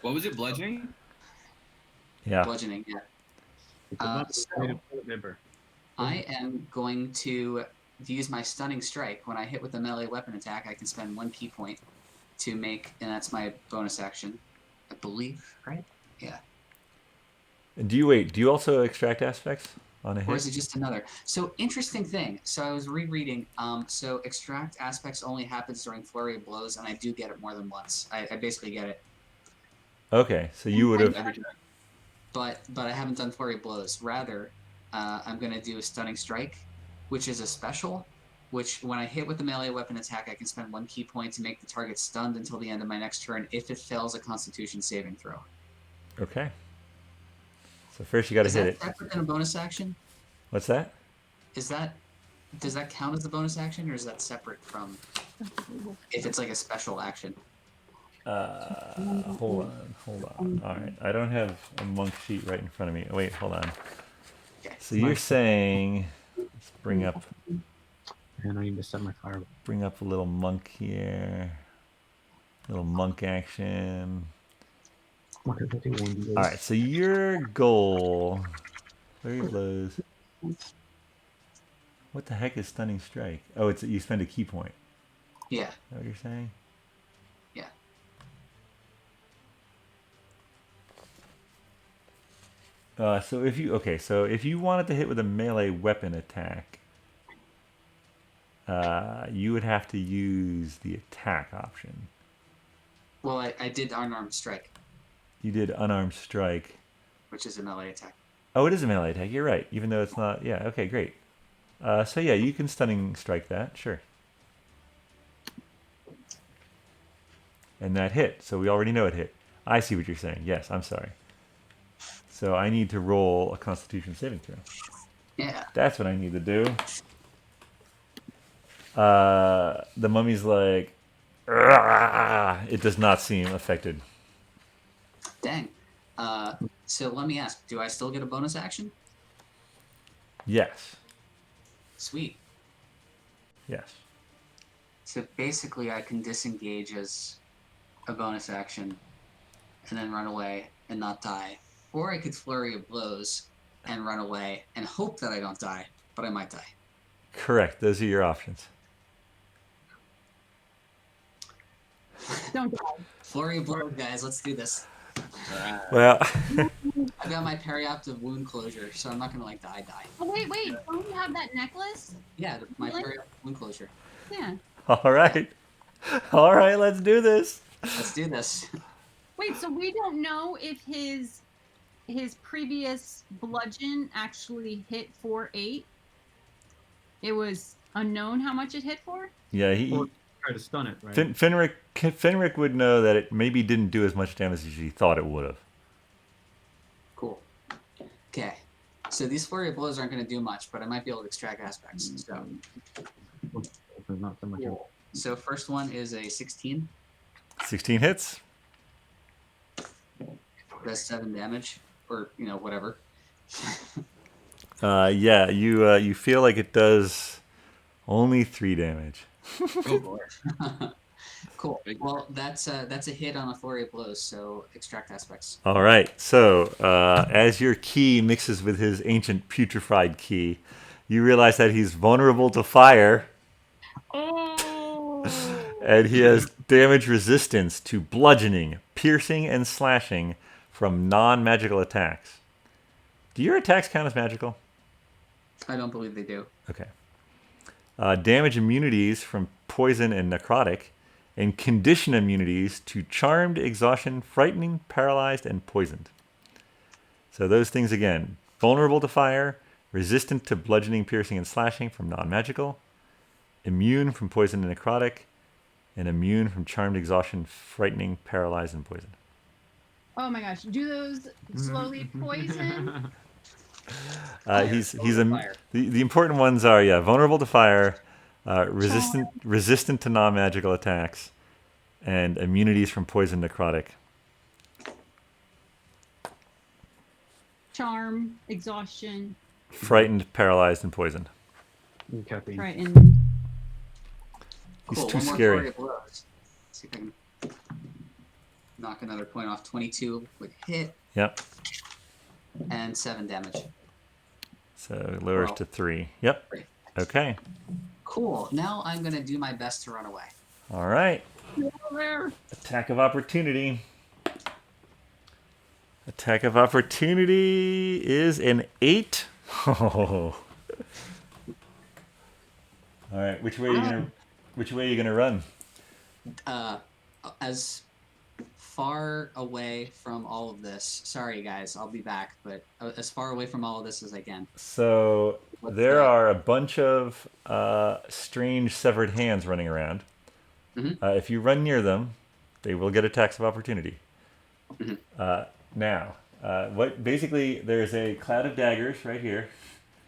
What was it? Bludgeoning? Yeah. Bludgeoning, yeah. It's a So- member. I am going to use my stunning strike. When I hit with a melee weapon attack, I can spend 1 key point to make, and that's my bonus action, I believe, right? Yeah. And do you also extract aspects on a Or is hit? it just another? So interesting thing. So I was rereading. So extract aspects only happens during flurry of blows, and I do get it more than once. I basically get it, Okay, so you would have. Every time. but I haven't done flurry of blows. Rather, I'm gonna do a stunning strike, which is a special. Which when I hit with a melee weapon attack, I can spend 1 key point to make the target stunned until the end of my next turn if it fails a Constitution saving throw. Okay. So first you got to Is hit that it. separate than a bonus action? What's that? Does that count as the bonus action, or is that separate from if it's like a special action? Hold on. All right, I don't have a monk sheet right in front of me. Wait, hold on. Okay. So you're saying, let's bring up And I need to set my fire. a little monk here. Little monk action. All right, so your goal, flurry of blows. What the heck is stunning strike? Oh, it's you spend a key point. Yeah. Is that what you're saying? Yeah. So if you wanted to hit with a melee weapon attack, you would have to use the attack option. Well, I did unarmed strike, You did unarmed strike. which is a melee attack. Oh, it is a melee attack. You're right. Even though it's not. Yeah. Okay. Great. So yeah, you can stunning strike that. Sure. And that hit. So we already know it hit. I see what you're saying. Yes. I'm sorry. So I need to roll a Constitution saving throw. Yeah. That's what I need to do. The mummy's like, "Argh!" It does not seem affected. Dang. So let me ask: do I still get a bonus action? Yes. Sweet. Yes. So basically, I can disengage as a bonus action, and then run away and not die, or I could flurry of blows and run away and hope that I don't die, but I might die. Correct. Those are your options. Don't die. Flurry of blows, guys. Let's do this. Well, I've got my perioperative wound closure, so I'm not gonna like die. Oh wait, don't you have that necklace? Yeah, my Really? perioperative wound closure. Yeah. all right. All right, let's do this. Let's do this. Wait, so we don't know if his previous bludgeon actually hit for 8. It was unknown how much it hit for. Yeah, Or try to stun it, right? Finric would know that it maybe didn't do as much damage as he thought it would have. Cool. Okay. So these flurry of blows aren't going to do much, but I might be able to extract aspects. So, Not so much. cool. So first one is a 16. 16 hits. That's 7 damage, or whatever. Yeah, you feel like it does only 3 damage. Go for it. Cool. Well, that's a hit on a flurry of blows. So extract aspects. All right. So as your key mixes with his ancient putrefied key, you realize that he's vulnerable to fire, Oh. and he has damage resistance to bludgeoning, piercing, and slashing from non-magical attacks. Do your attacks count as magical? I don't believe they do. Okay. Damage immunities from poison and necrotic, and condition immunities to charmed, exhaustion, frightening, paralyzed, and poisoned. So those things again: vulnerable to fire, resistant to bludgeoning, piercing, and slashing from non-magical, immune from poison and necrotic, and immune from charmed, exhaustion, frightening, paralyzed, and poisoned. Oh my gosh! Do those slowly poison? The important ones are vulnerable to fire, resistant to non-magical attacks, and immunities from poison, necrotic. Charm, exhaustion, Frightened, paralyzed, and poisoned. Caffeine. frightened. He's Cool. too One more scary. flurry of blows. See if I can knock another point off. 22 with hit Yep. and 7 damage. So lowers to 3. Yep. Great. Okay. Cool. Now I'm gonna do my best to run away. All right. There. Attack of opportunity. Attack of opportunity is an 8. Oh. All right. Which way are you gonna run? As far away from all of this. Sorry, guys. I'll be back, but as far away from all of this as I can. So What's there that? are a bunch of strange severed hands running around. Mhm. If you run near them, they will get attacks of opportunity. Mhm. What basically there's a cloud of daggers right here.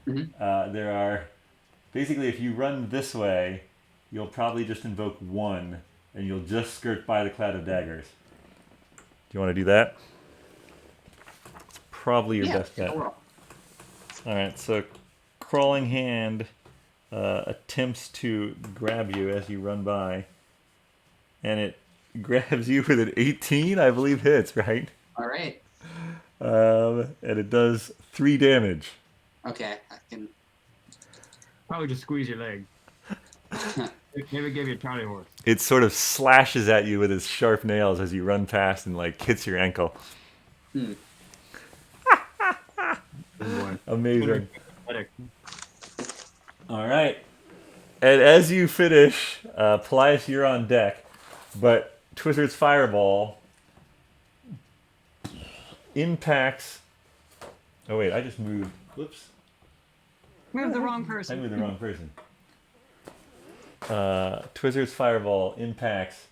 Mhm. There are basically, if you run this way, you'll probably just invoke one, and you'll just skirt by the cloud of daggers. Do you want to do that? It's probably your best bet. Cool. All right, so crawling hand attempts to grab you as you run by, and it grabs you with an 18, I believe hits, right? All right. And it does 3 damage. Okay. I can. Probably just squeeze your leg. Maybe give you a Charlie horse. It sort of slashes at you with its sharp nails as you run past and like hits your ankle. Hmm. Oh boy. Amazing. Pathetic. All right. And as you finish, Paelias, you're on deck, but Twizzard's fireball impacts. Oh wait, I just moved. Whoops, Move the wrong I person. moved the wrong person. Twizzard's fireball impacts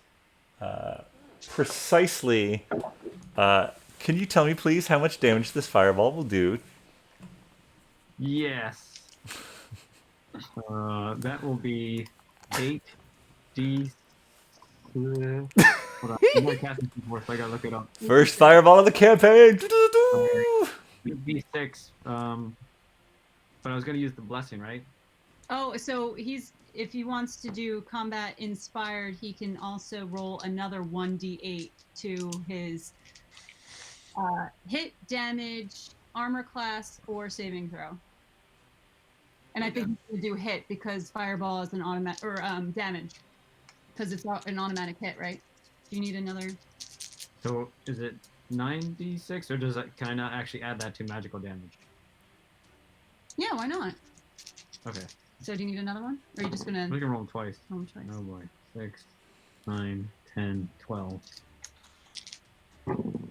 precisely. Can you tell me, please, how much damage this fireball will do? Yes. That will be 8d. Hold on. I'm gonna cast it before, so I gotta look it up. First fireball of the campaign. 8d6. But I was gonna use the blessing, right? Oh, so if he wants to do combat inspired, he can also roll another 1d8 to his hit, damage, armor class, or saving throw. And I think he's gonna do hit because fireball is an automatic or damage because it's an automatic hit, right? Do you need another? So is it 9d6, or does that, can I not actually add that to magical damage? Yeah, why not? Okay, So do you need another one? Or are you just gonna we can roll twice. roll twice? Oh boy, 6, 9, 10, 12.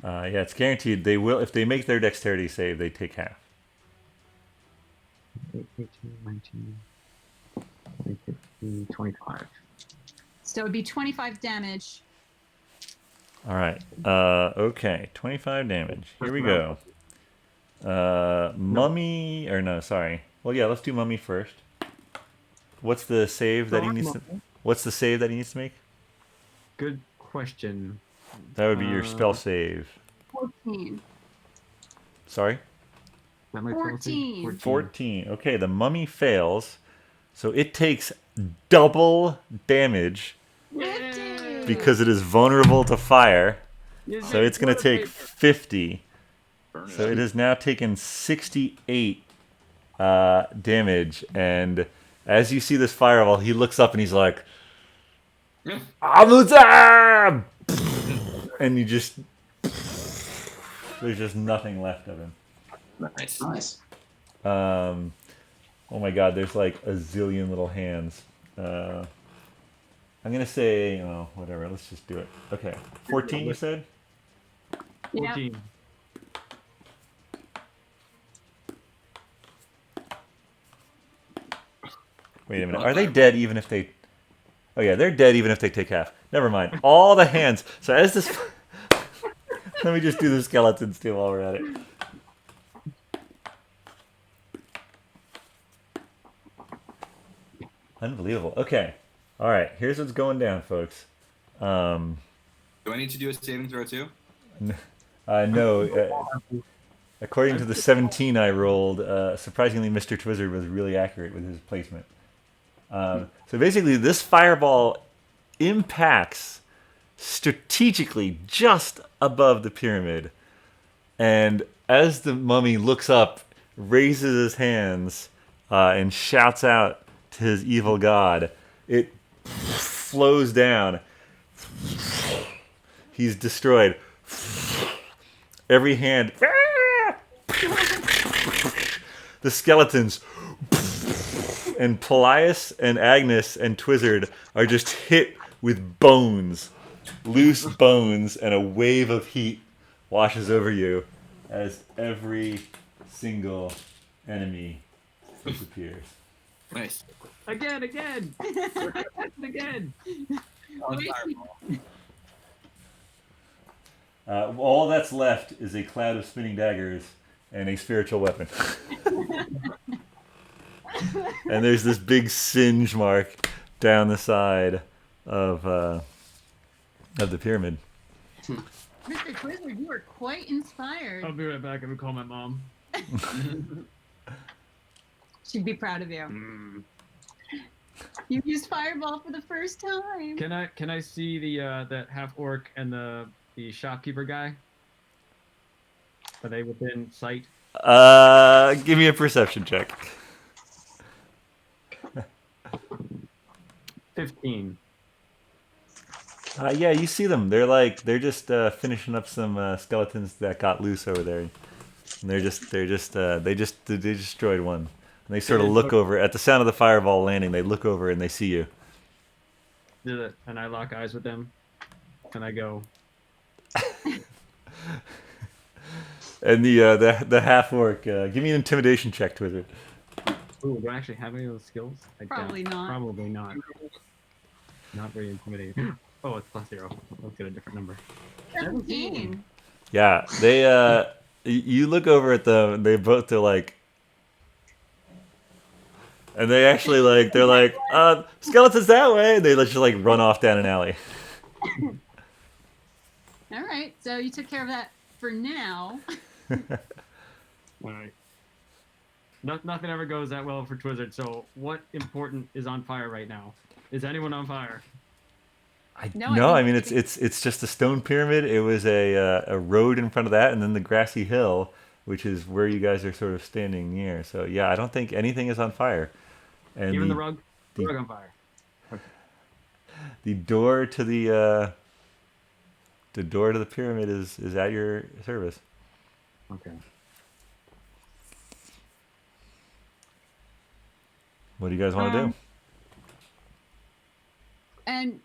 Yeah, it's guaranteed. They will if they make their dexterity save, they take half. 18, 19, 20, 15, 25. So it'd be 25 damage. All right. Okay. 25 damage. Here we go. Mummy, or no, sorry. Well, yeah, let's do mummy first. What's the save that he needs to? What's the save that he needs to make? Good question. That would be your spell save. 14. Sorry. That my spell save? 14. 14. Okay, the mummy fails, so it takes double damage Yay! because it is vulnerable to fire. You So say it's going to take toilet 50. Burn it So up. it has now taken 68 damage. And as you see this fireball, he looks up and he's like, Amuzam! And you just, there's just nothing left of him. Nice. Nice. Oh my god, there's like a zillion little hands. I'm gonna say, oh, whatever, let's just do it. Okay, 14 you said? Yeah. 14. Wait a minute, are they dead even if they... Oh yeah, they're dead even if they take half. Never mind, all the hands. So as this... Let me just do the skeletons too while we're at it. Unbelievable. Okay. All right. Here's what's going down, folks. Do I need to do a saving throw too? No. According to the 17 I rolled, surprisingly, Mr. Twizzard was really accurate with his placement. So basically, this fireball impacts strategically just above the pyramid. And as the mummy looks up, raises his hands, and shouts out to his evil god, it flows down. He's destroyed. Every hand. The skeletons. And Paelias and Agnes and Twizzard are just hit with bones. Loose bones, and a wave of heat washes over you as every single enemy disappears. Nice. Again! Again! On fireball. All that's left is a cloud of spinning daggers and a spiritual weapon. And there's this big singe mark down the side of the pyramid. Mr. Twizzard, you are quite inspired. I'll be right back. I'm gonna call my mom. She'd be proud of you. Mm. You used fireball for the first time. Can I see the half orc and the shopkeeper guy? Are they within sight? Give me a perception check. 15. Yeah, you see them. They're just finishing up some skeletons that got loose over there. And they destroyed one. And they sort of look over at the sound of the fireball landing. They look over and they see you. And I lock eyes with them. And I go, And the half orc, give me an intimidation check, Twizzard. ooh, do I actually have any of those skills? I doubt. Probably not. Probably not. Not very intimidating. Oh, it's +0. Let's get a different number. 17. Yeah, they you look over at them. They're like, and they actually they're like, skeletons that way. And they just run off down an alley. All right, so you took care of that for now. Alright. Nothing ever goes that well for Twizzard, so what important is on fire right now? Is anyone on fire? No, I mean it's just a stone pyramid. It was a road in front of that, and then the grassy hill, which is where you guys are sort of standing near. So yeah, I don't think anything is on fire. And Even the rug? The rug on fire. The door to The door to the pyramid is at your service. Okay. What do you guys want to do?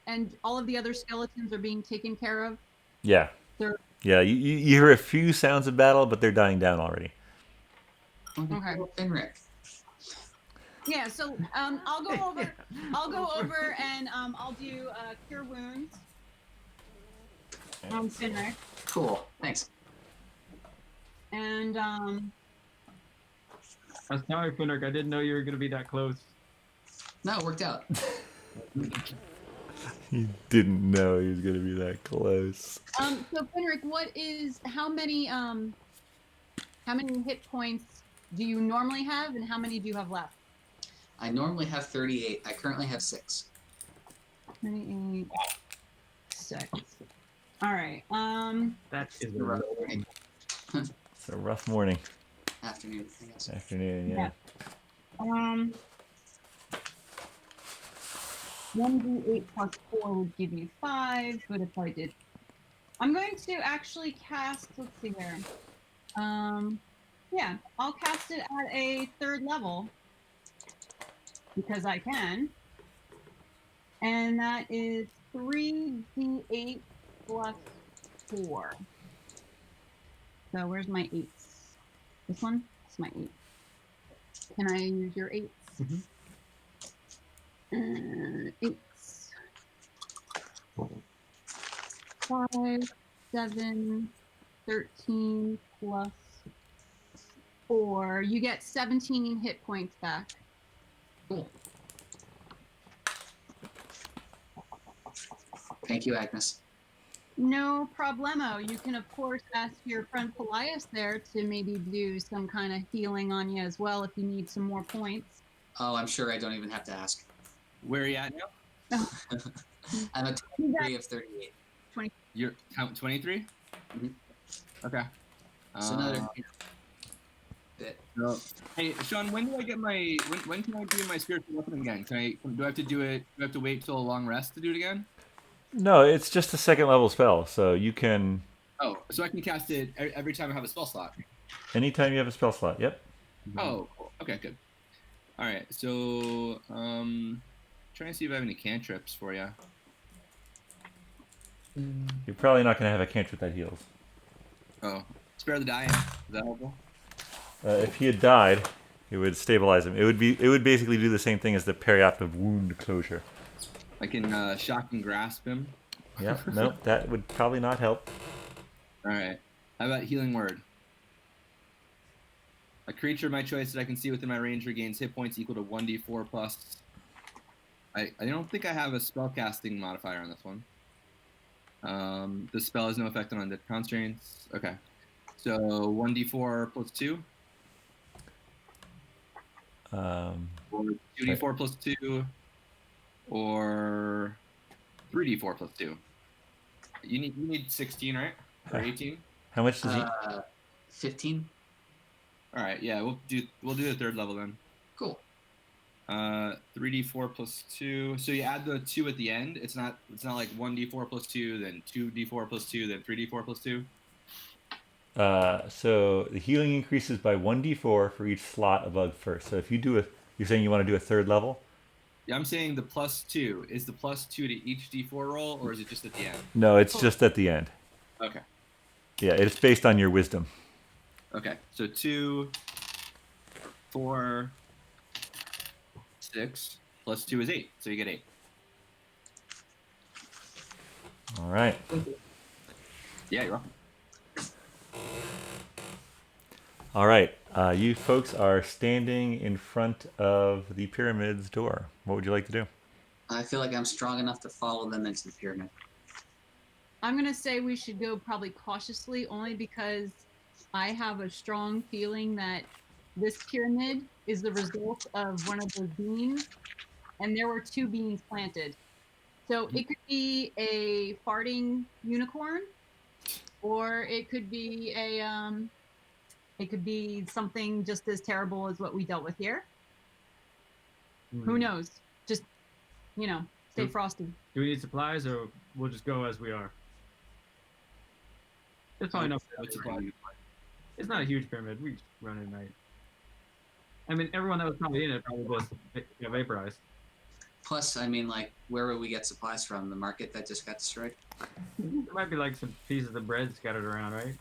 And all of the other skeletons are being taken care of. Yeah. They're Yeah, you hear a few sounds of battle, but they're dying down already. okay. Finric. Yeah, so I'll go over. I'll go over and I'll do cure wounds on Finric, Cool. Thanks. and I'm sorry, Finric. I didn't know you were gonna be that close. No, it worked out. He didn't know he was going to be that close. so Finric, how many hit points do you normally have, and how many do you have left? I normally have 38. I currently have 6. 28, 6. All right. That is The a rough roll. morning. It's a rough morning. Afternoon, I guess. Afternoon, yeah. 1d8 plus 4 would give you 5, but if I did... I'm going to actually cast... Let's see here. Yeah, I'll cast it at a 3rd level. Because I can. And that is 3d8 plus 4. So where's my 8s? This one? It's my 8. Can I use your 8s? Mhm. 8s. 5, 7, 13 plus 4. You get 17 hit points back. Cool. Thank you, Agnes. No problemo. You can, of course, ask your friend Paelias there to maybe do some kind of healing on you as well if you need some more points. Oh, I'm sure I don't even have to ask. Where are you at now? I'm a 23 of 38. You're 23? Mhm. Okay. So another bit. So, hey, Shawn, when do I get my when can I do my spiritual weapon again? Do I have to do it? Do I have to wait till a long rest to do it again? No, it's just a 2nd level spell, so you can Oh, so I can cast it every time I have a spell slot. anytime you have a spell slot. Yep. Oh, cool. Okay, good. All right, so trying to see if I have any cantrips for you. You're probably not going to have a cantrip that heals. Oh, spare the dying. Is that helpful? If he had died, it would stabilize him. It would basically do the same thing as the perioperative wound closure. I can shock and grasp him. Yeah, no, that would probably not help. All right. How about healing word? A creature of my choice that I can see within my range regains hit points equal to 1d4 plus. I don't think I have a spellcasting modifier on this one. The spell has no effect on undead constraints. Okay. So 1d4 plus 2? Or 2d4 plus 2? Or 3d4 plus 2? You need 16, right? Or 18? How much does he? 15. All right, yeah, we'll do the 3rd level then. Cool. 3d4 plus 2. So you add the 2 at the end. It's not like 1d4 plus 2, then 2d4 plus 2, then 3d4 plus 2. So the healing increases by 1d4 for each slot above first. So if you do you're saying you want to do a 3rd level? Yeah, I'm saying the plus 2. Is the plus 2 to each d4 roll, or is it just at the end? No, it's just at the end. Okay. Yeah, it's based on your wisdom. Okay. So 2, 4, 6 plus 2 is 8. So you get 8. All right. Yeah, you're welcome. All right. You folks are standing in front of the pyramid's door. What would you like to do? I feel like I'm strong enough to follow them into the pyramid. I'm going to say we should go probably cautiously, only because I have a strong feeling that this pyramid is the result of one of those beans, and there were 2 beans planted. So it could be a farting unicorn, or it could be something just as terrible as what we dealt with here. Who knows? Just, stay frosty. Do we need supplies, or we'll just go as we are? It's probably not. What's it called? It's not a huge pyramid. We just run it at night. I mean, everyone that was probably in it probably just vaporized. Plus, I mean, like, where would we get supplies from? The market that just got destroyed? There might be like some pieces of bread scattered around, right?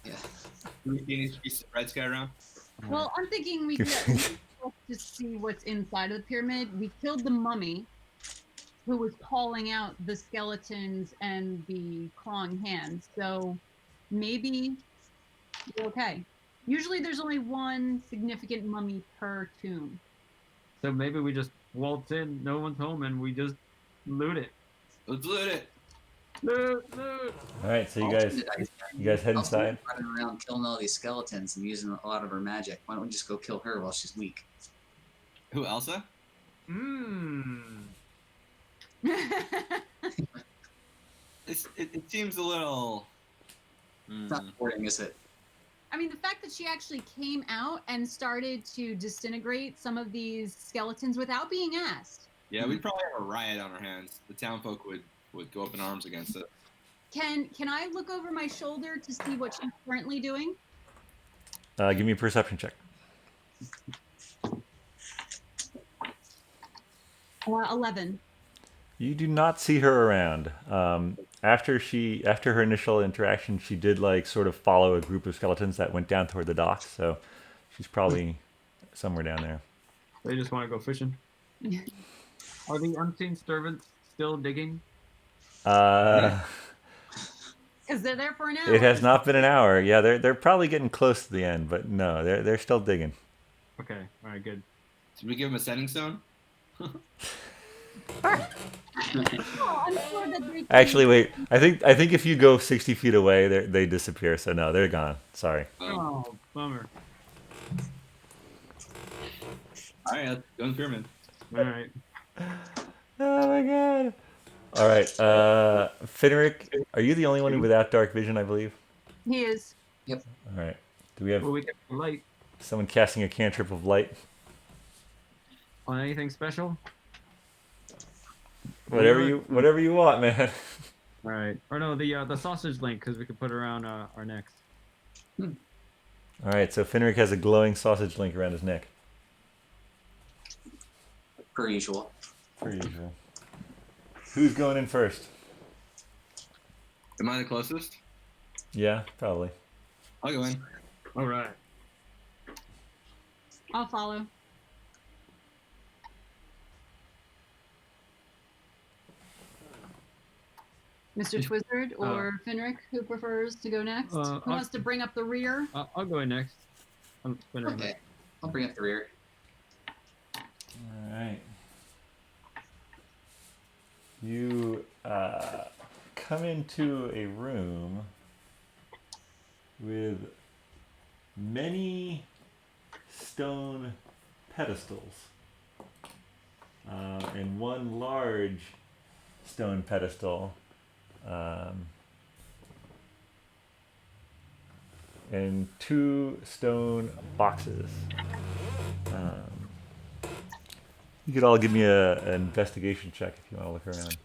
Yeah. Do we see any pieces of red sky around? Well, I'm thinking we get to see what's inside of the pyramid. We killed the mummy, who was calling out the skeletons and the clawing hands. So maybe we're okay. Usually there's only one significant mummy per tomb. So maybe we just waltz in, no one's home, and we just loot it. Let's loot it. Loot. All right, so you guys head Also, inside. running around killing all these skeletons and using a lot of her magic. Why don't we just go kill her while she's weak? Who, Elsa? It seems a little. It's not boring, is it? I mean, the fact that she actually came out and started to disintegrate some of these skeletons without being asked. Yeah, we'd probably have a riot on our hands. The town folk would go up in arms against it. Can I look over my shoulder to see what she's currently doing? Give me a perception check. 11. You do not see her around. After her initial interaction, she did like sort of follow a group of skeletons that went down toward the docks. So she's probably somewhere down there. They just want to go fishing. Are the unseen servants still digging? Because they're there for an hour. It has not been an hour. Yeah, they're probably getting close to the end, but no, they're still digging. Okay, all right, good. Did we give him a setting stone? Oh, I'm sure that they Actually, wait. I think if you go 60 feet away, they disappear. So no, they're gone. Sorry. Oh, bummer. All right, let's go in the pyramid. All right. Oh my god. All right, Finric, are you the only one without dark vision? I believe. He is. All right. Do we have Well, we get the light someone casting a cantrip of light? on anything special? Whatever you want, man. All right. Or no, the sausage link, because we could put it around our necks. All right, so Finric has a glowing sausage link around his neck. Per usual. Per usual. Who's going in first? Am I the closest? Yeah, probably. I'll go in. All right. I'll follow. Mr. Twizzard or Finric, who prefers to go next? Who wants to bring up the rear? I'll go in next. Okay. I'll bring up the rear. All right. You come into a room with many stone pedestals and one large stone pedestal and two stone boxes. You could all give me an investigation check if you want to look around.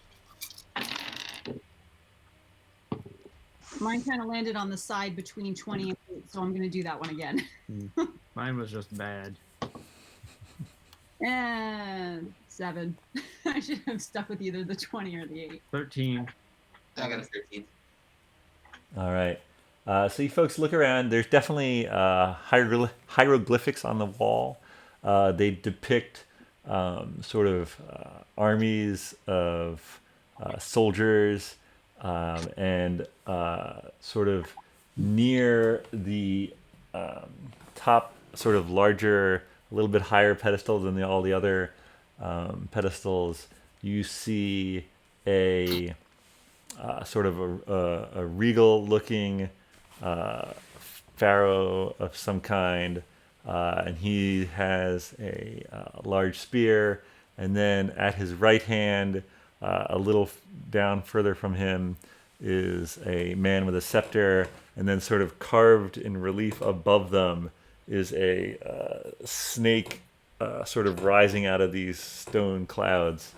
Mine kind of landed on the side between 20 and 8, so I'm going to do that one again. Mine was just bad. And 7. I should have stuck with either the 20 or the 8. 13. I got a 13. All right. So you folks look around. There's definitely hieroglyphics on the wall. They depict sort of armies of soldiers and sort of near the top sort of larger, a little bit higher pedestal than all the other pedestals, you see a sort of a regal looking pharaoh of some kind. And he has a large spear, and then at his right hand, a little down further from him, is a man with a scepter, and then sort of carved in relief above them is a snake sort of rising out of these stone clouds.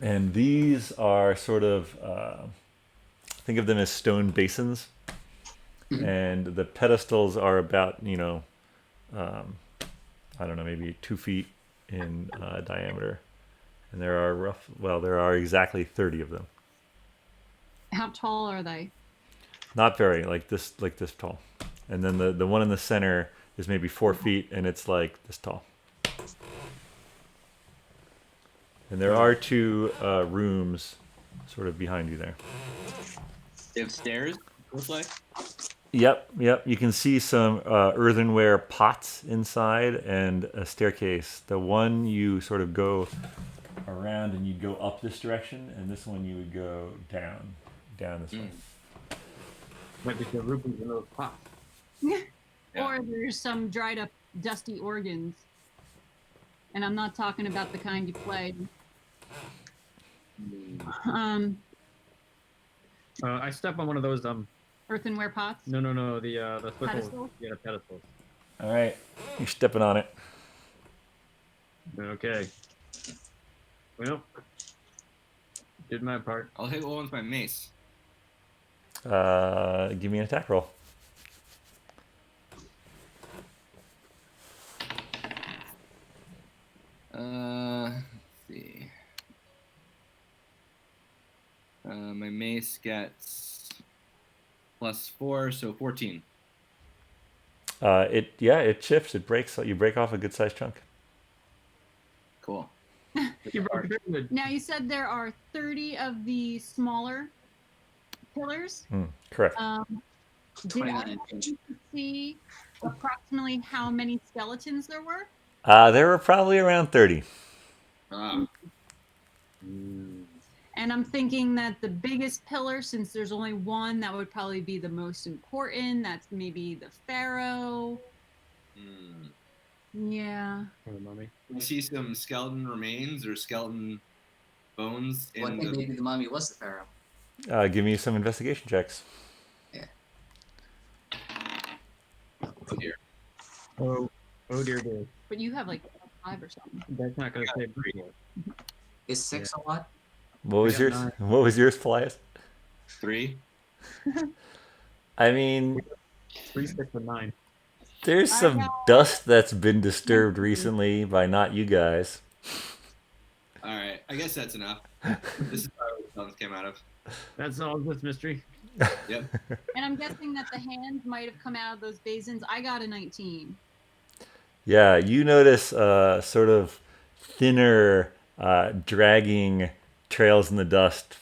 And these are sort of think of them as stone basins, and the pedestals are about I don't know, maybe 2 feet in diameter, and there are exactly 30 of them. How tall are they? Not very, like this tall, and then the one in the center is maybe 4 feet, and it's like this tall. And there are two rooms, sort of behind you there. They have stairs. Looks like. Yep. You can see some earthenware pots inside and a staircase. The one you sort of go around and you'd go up this direction, and this one you would go down this way. Might be the rupees in those pots. Yeah. Or there's some dried up dusty organs. And I'm not talking about the kind you played. I step on one of those Earthenware pots. No, the swivel. Pedestals? Yeah, the pedestals. All right, you're stepping on it. Okay. Well, did my part. I'll hit one with my mace. Give me an attack roll. Let's see. My mace gets +4, so 14. It chips. It breaks. You break off a good sized chunk. Cool. You broke it good. Now you said there are 30 of the smaller pillars. Correct. Did I 29 inch. see approximately how many skeletons there were? There were probably around 30. And I'm thinking that the biggest pillar, since there's only one, that would probably be the most important. That's maybe the pharaoh. Yeah. For the mummy. I see some skeleton remains or skeleton bones Well, I in think the. maybe the mummy was the pharaoh. Give me some investigation checks. Oh dear. Oh dear. But you have like 5 or something. That's not gonna save me. Is 6 a lot? What was got yours? 9. What was yours, Paelias? 3. I mean, 3, 6, and 9. there's some dust that's been disturbed recently by not you guys. All right, I guess that's enough. This is where the bones came out of. That's all this mystery. Yep. And I'm guessing that the hands might have come out of those basins. I got a 19. Yeah, you notice sort of thinner, dragging trails in the dust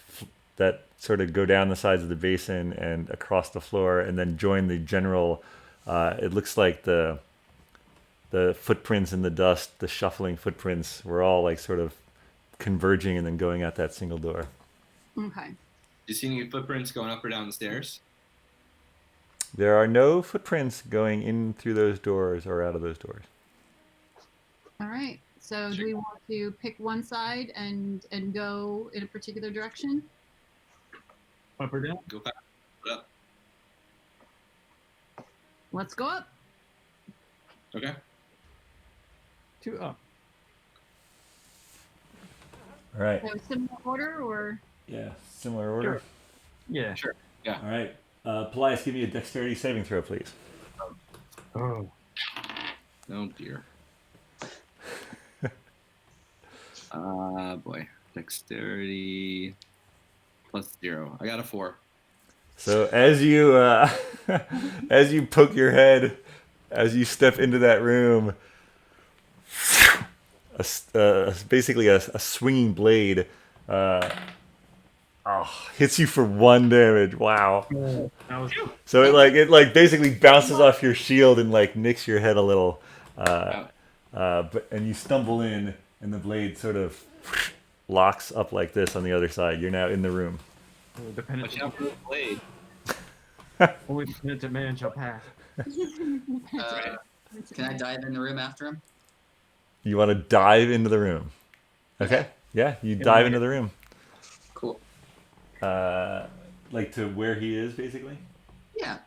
that sort of go down the sides of the basin and across the floor, and then join the general. It looks like the footprints in the dust, the shuffling footprints, were all like sort of converging and then going out that single door. Okay. Do you see any footprints going up or down the stairs? There are no footprints going in through those doors or out of those doors. All right. So do we want to pick one side and go in a particular direction? Up or down? Go back. Up. Let's go up. Okay. 2 up. All right. So similar order or? Yeah, similar order. Yeah. Sure. Yeah. All right. Paelias, give me a dexterity saving throw, please. Oh. Oh dear. Boy. Dexterity +0. I got a 4. So as you as you poke your head, as you step into that room, basically a swinging blade hits you for 1 damage. Wow. That was So it basically bounces off your shield and like nicks your head a little, and you stumble in, and the blade sort of locks up like this on the other side. You're now in the room. dependent. Watch out for the blade. Only dependent man shall pass. Can I dive in the room after him? You want to dive into the room. Okay. Yeah, you dive into the room. Cool. Like to where he is, basically. Yeah.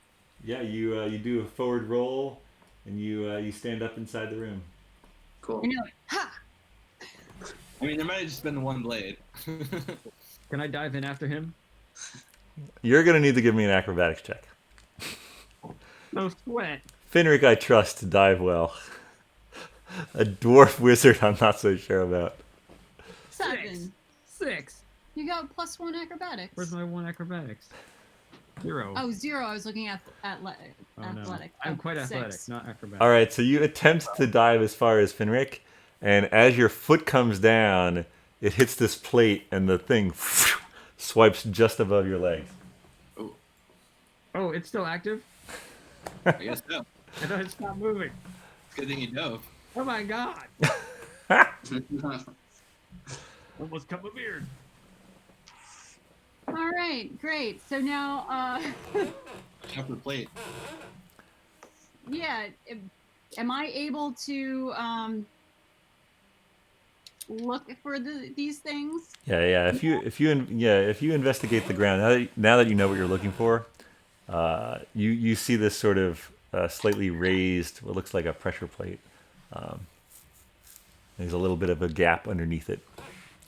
Yeah, you do a forward roll, and you stand up inside the room. Cool. And you're like, ha! I mean, there might have just been the one blade. Can I dive in after him? You're gonna need to give me an acrobatics check. No sweat. Finric, I trust to dive well. A dwarf wizard, I'm not so sure about. 7. 6. You got +1 acrobatics. Where's my 1 acrobatics? 0. Oh, 0. I was looking at Oh, athletics. no. I'm Oh, quite 6. athletic, not acrobatic. All right, so you attempt to dive as far as Finric, and as your foot comes down, it hits this plate, and the thing swipes just above your legs. Oh, Oh, it's still active? I guess so. I thought it stopped moving. Good thing you dove. Oh my god. Almost cut my beard. All right, great. So now, Upper plate. yeah, am I able to look for these things? Yeah. If you investigate the ground now that you know what you're looking for, you see this sort of slightly raised, what looks like a pressure plate. There's a little bit of a gap underneath it.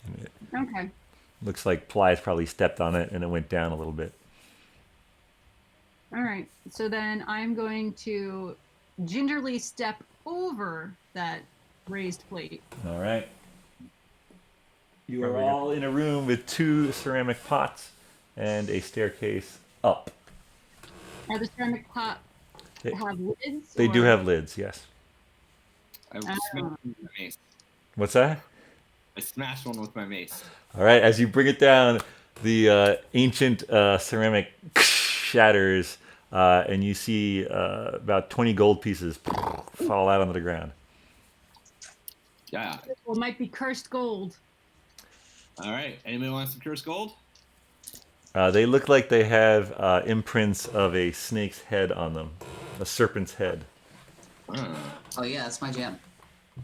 And it Okay. looks like Paelias probably stepped on it and it went down a little bit. All right. So then I'm going to gingerly step over that raised plate. All right. You are Probably good. all in a room with 2 ceramic pots and a staircase up. Are the ceramic pot They- have lids? They do or- have lids, yes. I smashed one with my mace. What's that? I smashed one with my mace. All right, as you bring it down, the ancient ceramic shatters, and you see about 20 gold pieces fall out onto the ground. Yeah. Well, it might be cursed gold. All right. Anybody want some cursed gold? They look like they have imprints of a snake's head on them, a serpent's head. Oh yeah, that's my jam.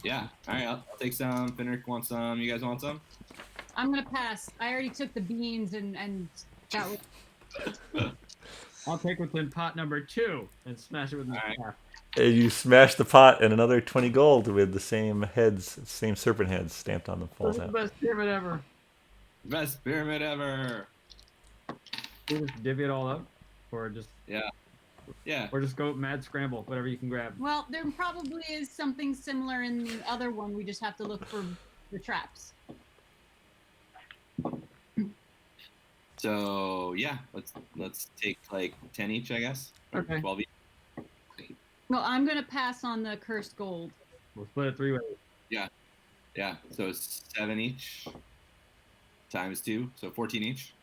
Yeah. All right. I'll take some. Finric wants some. You guys want some? I'm gonna pass. I already took the beans and that was I'll take what's in pot number 2 and smash it with my Alright. staff. And you smash the pot, and another 20 gold with the same serpent heads stamped on them This falls is the out. best pyramid ever. Best pyramid ever. We just divvy it all up, or just Yeah. go mad scramble, whatever you can grab. well, there probably is something similar in the other one. We just have to look for the traps. So yeah, let's take like 10 each, I guess. Or Okay. 12 each. No, I'm gonna pass on the cursed gold. We'll split it 3 ways. Yeah. So 7 each times 2, so 14 each.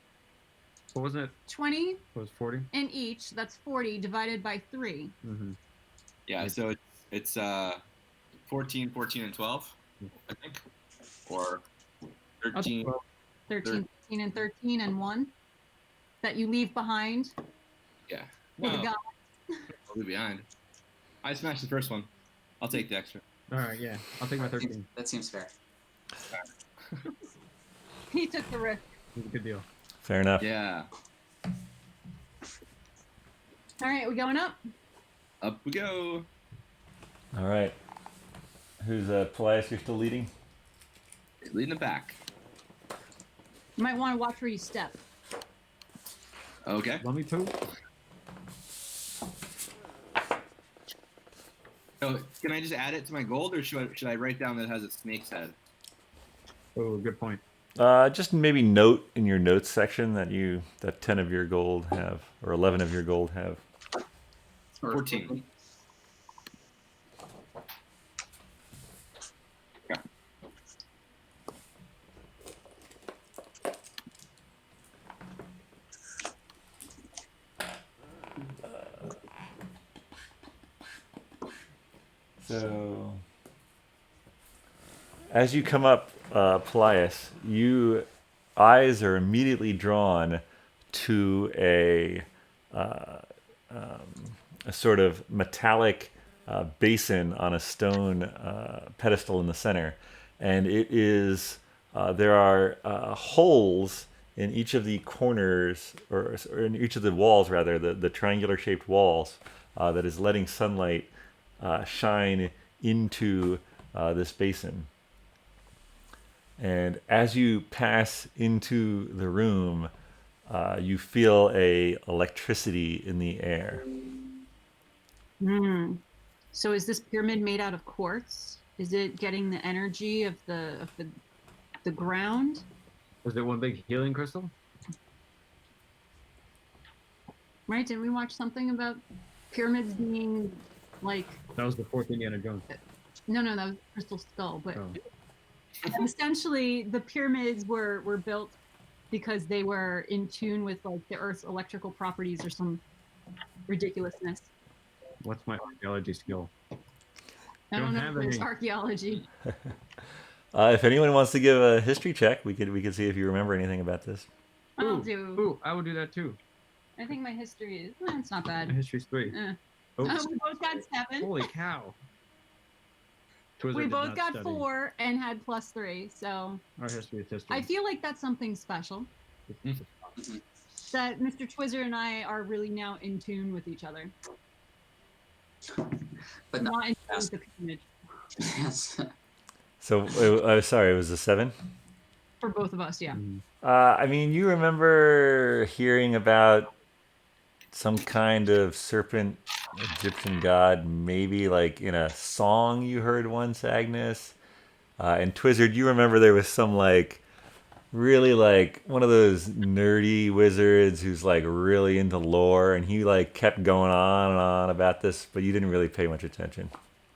What was it? 20 It was 40. in each. That's 40 divided by 3. Mm-hmm. Yeah. So it's 14, 14, and 12, I think, or 13. 13, 15, and 13, and 1 that you leave behind Yeah. for the No, god. I'll leave behind. I smashed the first one. I'll take the extra. All right, yeah. I'll take my 13. That seems fair. He took the risk. It's a good deal. Fair enough. Yeah. All right, we going up? Up we go. All right. Who's Paelias? You're still leading? Leading the back. You might want to watch where you step. Okay. Want me to? So can I just add it to my gold, or should I write down that it has a snake's head? Oh, good point. Just maybe note in your notes section that 10 of your gold have, or 11 of your gold have. Or 14. Yeah. So, as you come up, Paelias, you eyes are immediately drawn to a sort of metallic basin on a stone pedestal in the center, and it is there are holes in each of the corners, or in each of the walls, rather, the triangular shaped walls, that is letting sunlight shine into this basin. And as you pass into the room, you feel a electricity in the air. So is this pyramid made out of quartz? Is it getting the energy of the ground? Was it one big healing crystal? Right? Didn't we watch something about pyramids being like? That was the fourth Indiana Jones. No, that was Crystal Skull. But Oh. essentially, the pyramids were built because they were in tune with like the Earth's electrical properties or some ridiculousness. What's my archaeology skill? I don't know have if it's any. archaeology. If anyone wants to give a history check, we could see if you remember anything about this. I'll Ooh, do. Ooh, I would do that too. I think my history is. It's not My bad. history's 3. Eh. Oh, We both got 7. holy cow. Twizzler We did both not got study. 4 and had +3. So Our history is history. I feel like that's something special. That Mr. Twizzer and I are really now in tune with each other. But Not in tune Yes. with the pyramid. Yes. So, sorry, it was a 7? For both of us, yeah. I mean, you remember hearing about some kind of serpent Egyptian god, maybe like in a song you heard once, Agnes? And Twizzard, you remember there was some like really like one of those nerdy wizards who's like really into lore, and he like kept going on and on about this, but you didn't really pay much attention.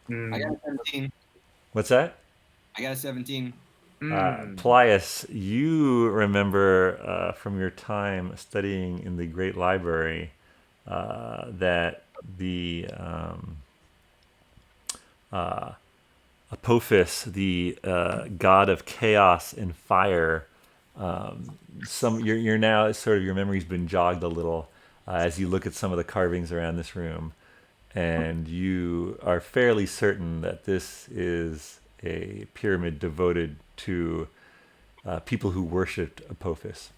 I got a 17. What's that? I got a 17. Paelias, you remember from your time studying in the Great Library that the Apophis, the god of chaos and fire, you're now sort of your memory's been jogged a little as you look at some of the carvings around this room, and you are fairly certain that this is a pyramid devoted to people who worshipped Apophis.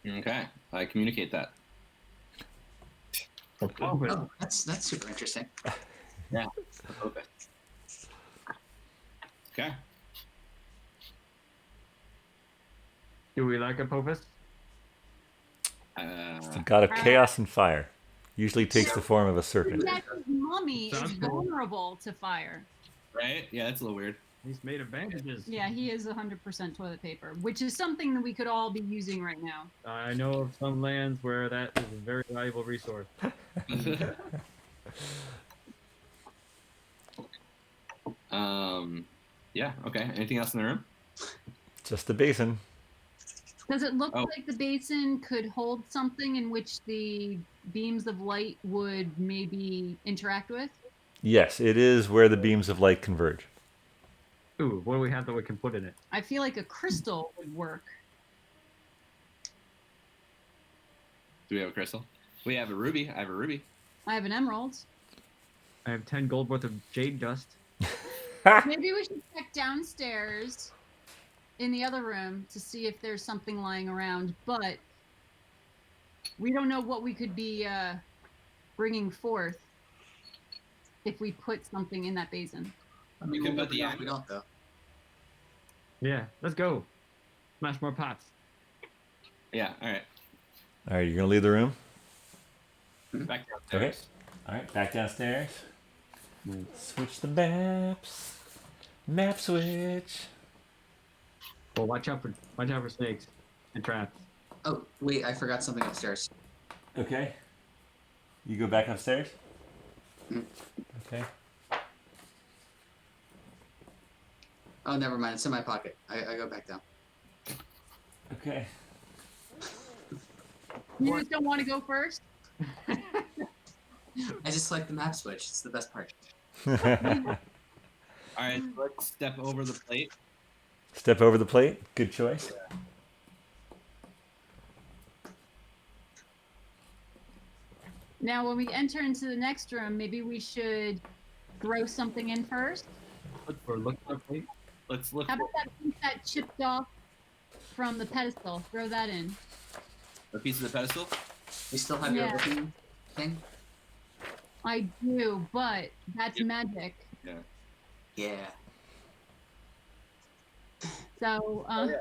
Okay, I communicate that. Oh, that's super interesting. Yeah. Okay. Okay. Do we like Apophis? The god of chaos and fire usually takes the form of a serpent. Yet his mummy is Sounds cool. vulnerable to fire. Right? Yeah, that's a little weird. He's made of bandages. Yeah, he is 100% toilet paper, which is something that we could all be using right now. I know of some lands where that is a very valuable resource. Yeah, okay. Anything else in the room? Just the basin. Does it look Oh. like the basin could hold something in which the beams of light would maybe interact with? Yes, it is where the beams of light converge. Ooh, what do we have that we can put in it? I feel like a crystal would work. Do we have a crystal? We have a ruby. I have a ruby. I have an emerald. I have 10 gold worth of jade dust. Maybe we should check downstairs in the other room to see if there's something lying around, but we don't know what we could be bringing forth if we put something in that basin. I mean, We could we'll put the never know if we don't, though. Yeah, let's go. Smash more pots. Yeah, all right. All right, you're gonna leave the room. Back downstairs. All right, back downstairs. Switch the maps. Map switch. Well, watch out for snakes and traps. Oh, wait, I forgot something upstairs. Okay. You go back upstairs. Mm. Okay. Oh, never mind. It's in my pocket. I go back down. Okay. You just don't want to go first? I just like the map switch. It's the best part. All right, so let's step over the plate. Step over the plate. Good choice. Now, when we enter into the next room, maybe we should throw something in first. Look for a plate. Let's look. How about that piece that chipped off from the pedestal? Throw that in. A piece of the pedestal. You still have your Yeah. looking thing? I do, but that's Yep. magic. Yeah. So, well,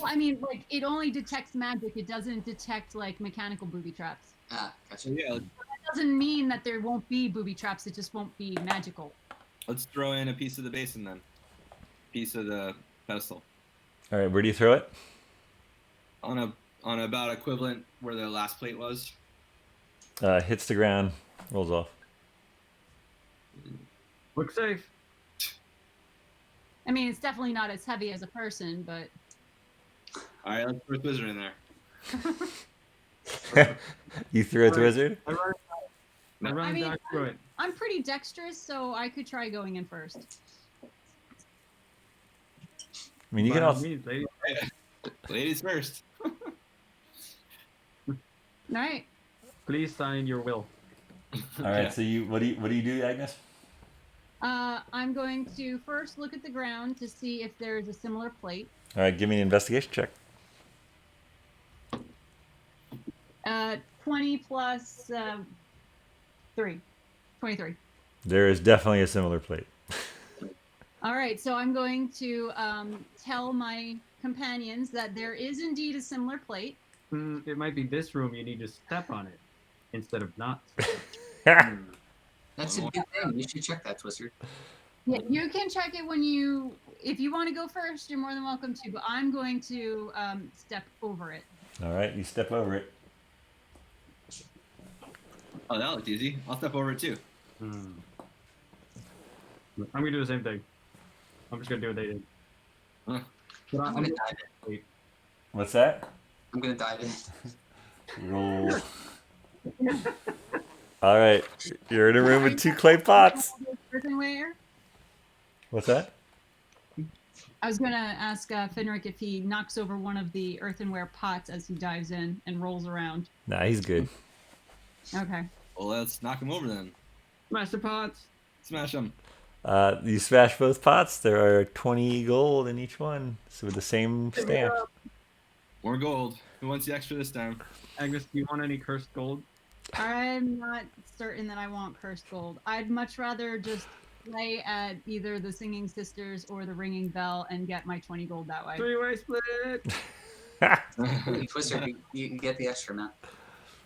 I mean, like, it only detects magic. It doesn't detect, like, mechanical booby traps. Ah, gotcha. So yeah, That doesn't mean that there won't be booby traps. It just won't be magical. let's throw in a piece of the basin then. Piece of the pedestal. All right, where do you throw it? On about equivalent where the last plate was. Hits the ground, rolls off. Look safe. I mean, it's definitely not as heavy as a person, but All right, let's throw Wizard in there. You threw it to wizard? I run I mean, down through it. I'm pretty dexterous, so I could try going in first. I mean, you By can all also. means, ladies. Ladies first. All right. Please sign your will. All right. So what do you do, Agnes? I'm going to first look at the ground to see if there's a similar plate. All right, give me an investigation check. 20 plus 3. 23. There is definitely a similar plate. All right, so I'm going to tell my companions that there is indeed a similar plate. It might be this room. You need to step on it instead of not. That's a good thing. You should check that, Twister. Yeah, you can check it if you want to go first, you're more than welcome to, but I'm going to step over it. All right, you step over it. Oh, that looked easy. I'll step over it too. I'm gonna do the same thing. I'm just gonna do what they did. Huh. But I'm gonna dive in. What's that? I'm gonna dive in. Roll. All right, you're in a room with 2 clay pots. Earthenware. What's that? I was going to ask Finric if he knocks over one of the earthenware pots as he dives in and rolls around. Nah, he's good. Okay. Well, let's knock him over then. Smash the pots. Smash him. You smash both pots. There are 20 gold in each one, so with the same stamp. More gold. Who wants the extra this time? Agnes, do you want any cursed gold? I'm not certain that I want cursed gold. I'd much rather just play at either the Singing Sisters or the Ringing Bell and get my 20 gold that way. 3-way split. Twister, you get the extra, man.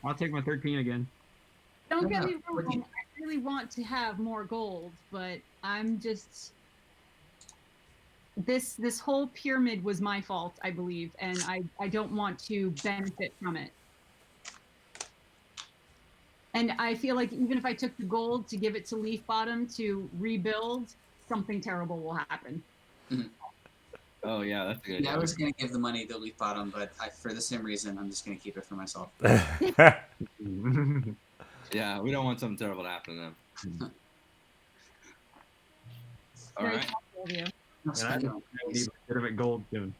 I'll take my 13 again. Don't get me Yeah, wrong, I really want to have more gold, but I'm just... This whole pyramid was my fault, I believe, and I don't want to benefit from it. And I feel like even if I took the gold to give it to Leaf Bottom to rebuild, something terrible will happen. Oh yeah, that's a good. Yeah, I was gonna give the money to Leaf Bottom, but for the same reason, I'm just gonna keep it for myself. Yeah, we don't want something terrible to happen to them. All Very right. thoughtful of you. No, And I spend it don't on need things. legitimate gold soon.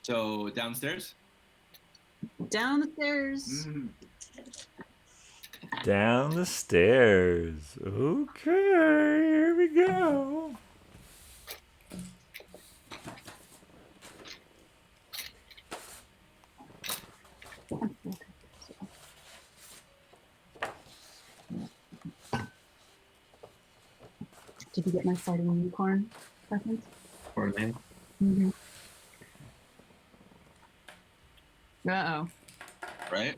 So downstairs. Down the stairs. Down the stairs. Okay, here we go. Did you get my fighting unicorn reference? Pardon Mm-hmm. Uh-oh. Right.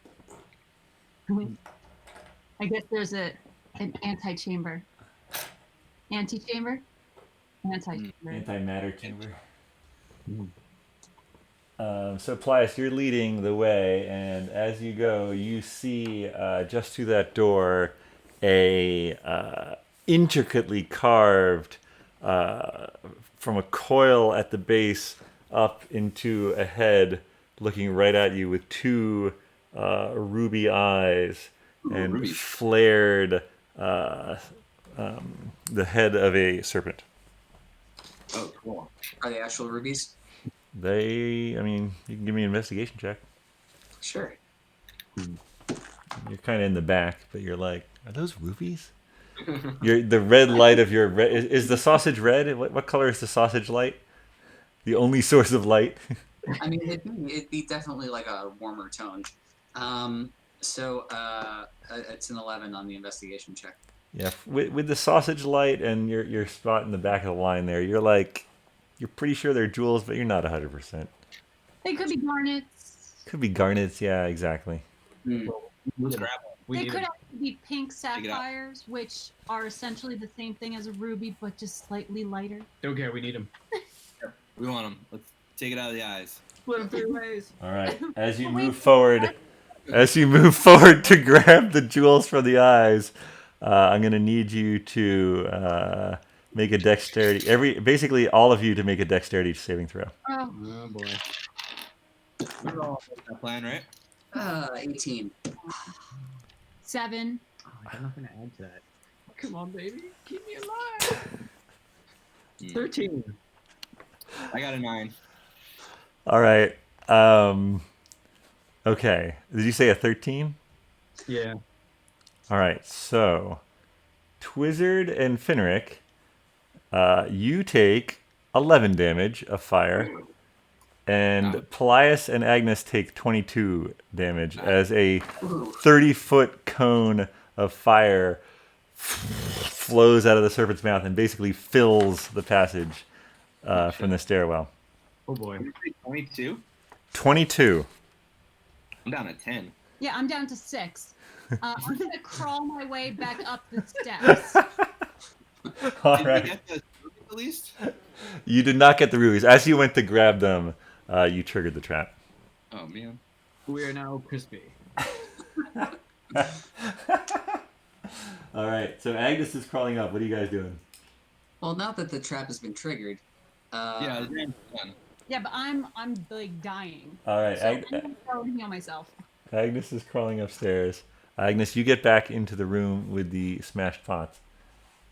I guess there's an antechamber. Antechamber? Antechamber. Antimatter chamber. So Paelias, you're leading the way, and as you go, you see just through that door a intricately carved from a coil at the base up into a head looking right at you with 2 ruby eyes and rubies. flared the head of a serpent. Oh, cool. Are they actual rubies? I mean, you can give me an investigation check. Sure. You're kind of in the back, but you're like, are those rubies? The red light of your is the sausage red? What color is the sausage light? The only source of light. I mean, it'd be definitely like a warmer tone. So it's an 11 on the investigation check. Yeah, with the sausage light and your spot in the back of the line there, you're pretty sure they're jewels, but you're not 100%. They could be garnets. Could be garnets. Yeah, exactly. Hmm. Let's grab We They need could 'em. actually be pink it out. sapphires, which are essentially the same thing as a ruby, but just slightly lighter. Okay, we need them. We want them. Let's take it out of the eyes. Split them 3 ways. All right. As you Well, wait, move forward, to grab the jewels from the eyes, I'm gonna need you to make a dexterity. Basically, all of you to make a dexterity saving throw. Oh, Oh boy. We're all on that plan, right? 18. 7. Oh, I got nothing to add to that. Come on, baby. Keep me alive. 13. I got a 9. All right. Okay. Did you say a 13? Yeah. All right. So, Twizzard and Finric, you take 11 damage of fire, and Ouch. Paelias and Agnes take 22 damage as a Ooh. 30-foot cone of fire flows out of the serpent's mouth and basically fills the passage from the stairwell. Oh boy. 22. 22. I'm down at 10. Yeah, I'm down to 6. I'm going to crawl my way back up the steps. All Did right. we get the at least? You did not get the rubies. As you went to grab them, you triggered the trap. Oh man. We are now crispy. All right. So Agnes is crawling up. What are you guys doing? Well, now that the trap has been triggered, Yeah, the game's done. Yeah, but I'm like dying. All right. So I'm going to go and heal myself. Agnes is crawling upstairs. Agnes, you get back into the room with the smashed pots.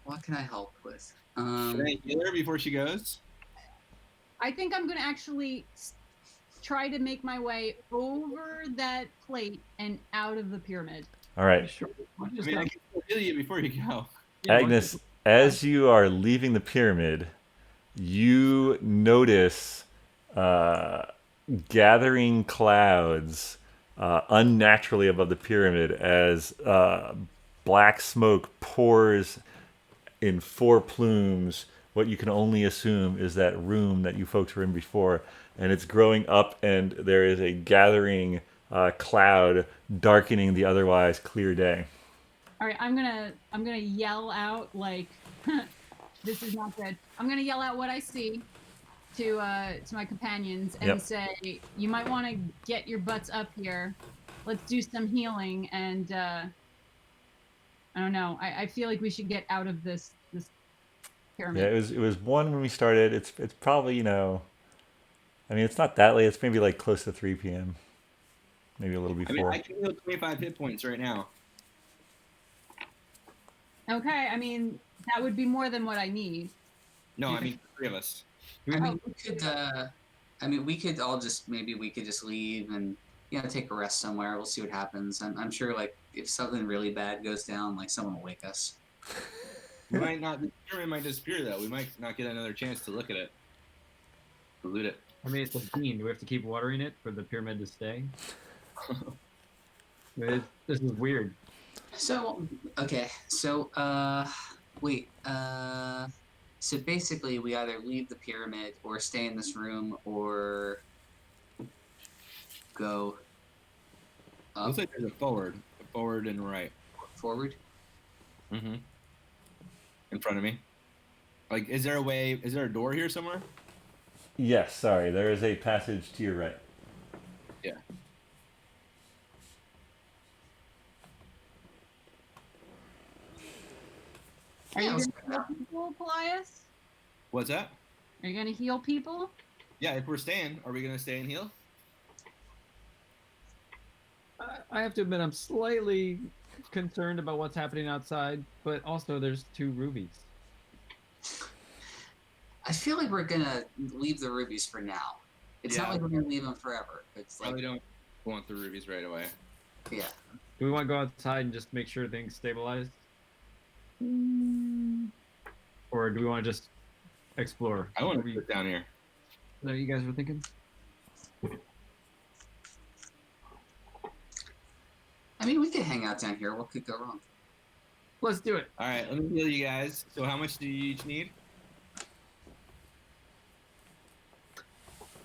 what can I help with? Should I heal her before she goes? I think I'm going to actually try to make my way over that plate and out of the pyramid. All right. Sure. I mean, I can still heal you before you go. Agnes, as you are leaving the pyramid, you notice gathering clouds unnaturally above the pyramid as black smoke pours in 4 plumes. What you can only assume is that room that you folks were in before, and it's growing up, and there is a gathering cloud darkening the otherwise clear day. All right, I'm gonna yell out like, "This is not good." I'm gonna yell out what I see to my companions and Yep. say, "You might want to get your butts up here. Let's do some healing." And I don't know. I feel like we should get out of this pyramid. Yeah, it was 1 when we started. It's probably, I mean, it's not that late. It's maybe like close to 3 p.m. Maybe a little I mean, before. I can heal 25 hit points right now. Okay, I mean that would be more than what I need. No, I mean 3 of us. I mean, we could. We could all just leave and take a rest somewhere. We'll see what happens. I'm sure like if something really bad goes down, like someone will wake us. We might not. The pyramid might disappear though. We might not get another chance to look at it. To loot it. I mean, it's a bean. Do we have to keep watering it for the pyramid to stay? This is weird. So okay, so wait, so basically we either leave the pyramid or stay in this room or go up, Looks like there's a forward and right. forward. Mm-hmm. In front of me. Like, is there a door here somewhere? Yes, sorry. There is a passage to your right. Yeah. Are Yeah, you let's gonna go heal people, Paelias? What's that? Are you gonna heal people? Yeah, if we're staying, are we gonna stay and heal? I have to admit, I'm slightly concerned about what's happening outside, but also there's 2 rubies. I feel like we're gonna leave the rubies for now. It's not Yeah. like we're gonna leave them forever. It's like, Probably don't want the rubies right away. yeah. Do we want to go outside and just make sure things stabilize? Or do we want to just explore? I want What to were you- sit down here. Is that what you guys were thinking? I mean, we could hang out down here. What could go wrong? Let's do it. All right, let me heal you guys. So how much do you each need?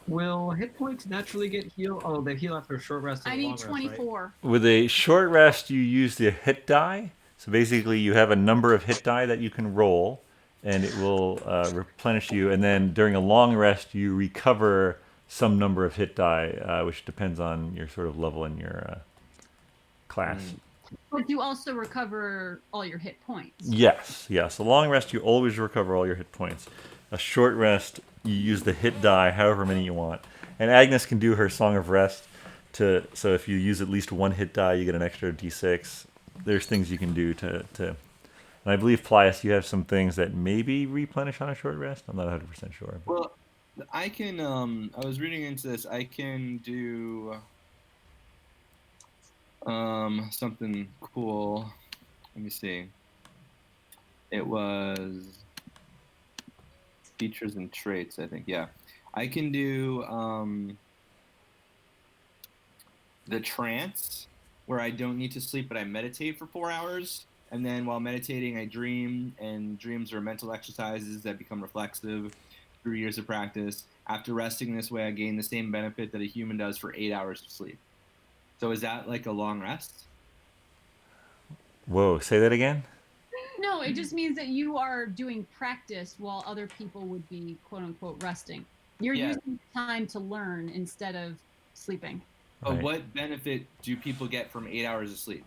Will hit points naturally get healed? Oh, they heal after a short rest and I a long need rest, right? 24. With a short rest, you use the hit die. So basically, you have a number of hit die that you can roll, and it will replenish you. And then during a long rest, you recover some number of hit die, which depends on your sort of level in your class. But you also recover all your hit points. Yes. A long rest, you always recover all your hit points. A short rest, you use the hit die, however many you want. And Agnes can do her Song of Rest. So if you use at least one hit die, you get an extra d6. There's things you can do to. And I believe, Paelias, you have some things that maybe replenish on a short rest. I'm not 100% sure. Well, I can. I was reading into this. I can do something cool. Let me see. It was features and traits, I think. Yeah, I can do the trance, where I don't need to sleep, but I meditate for 4 hours. And then while meditating, I dream, and dreams are mental exercises that become reflexive through years of practice. After resting this way, I gain the same benefit that a human does for 8 hours of sleep. So is that like a long rest? Whoa, say that again? No, it just means that you are doing practice while other people would be quote unquote resting. You're Yeah. using time to learn instead of sleeping. But Right. what benefit do people get from 8 hours of sleep?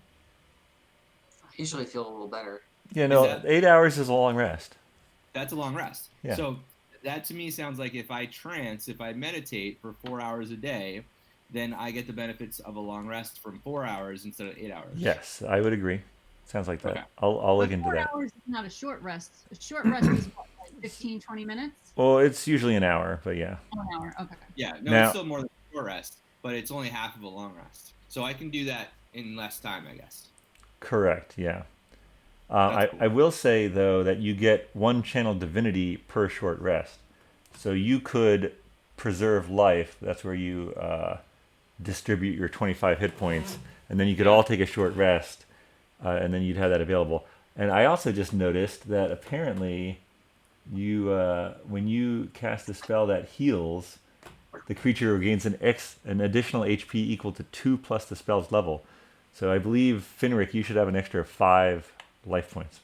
I usually feel a little better. Yeah, no, that- 8 hours is a long rest. That's a long rest. Yeah. So that to me sounds like if I meditate for 4 hours a day, then I get the benefits of a long rest from 4 hours instead of 8 hours. Yes, I would agree. Sounds like that. Okay. I'll look But into 4 that. hours is not a short rest. A short rest is what, like 15, 20 minutes? Well, it's usually an hour, but yeah. 1 hour, okay. Yeah, no, Now- it's still more than a short rest, but it's only half of a long rest. So I can do that in less time, I guess. Correct, yeah. That's cool. I will say, though, that you get one channel divinity per short rest. So you could preserve life. That's where you distribute your 25 hit points. And then you could all take a short rest, and then you'd have that available. And I also just noticed that apparently you, when you cast a spell that heals, the creature gains an additional HP equal to 2 plus the spell's level. So I believe, Finric, you should have an extra 5 life points.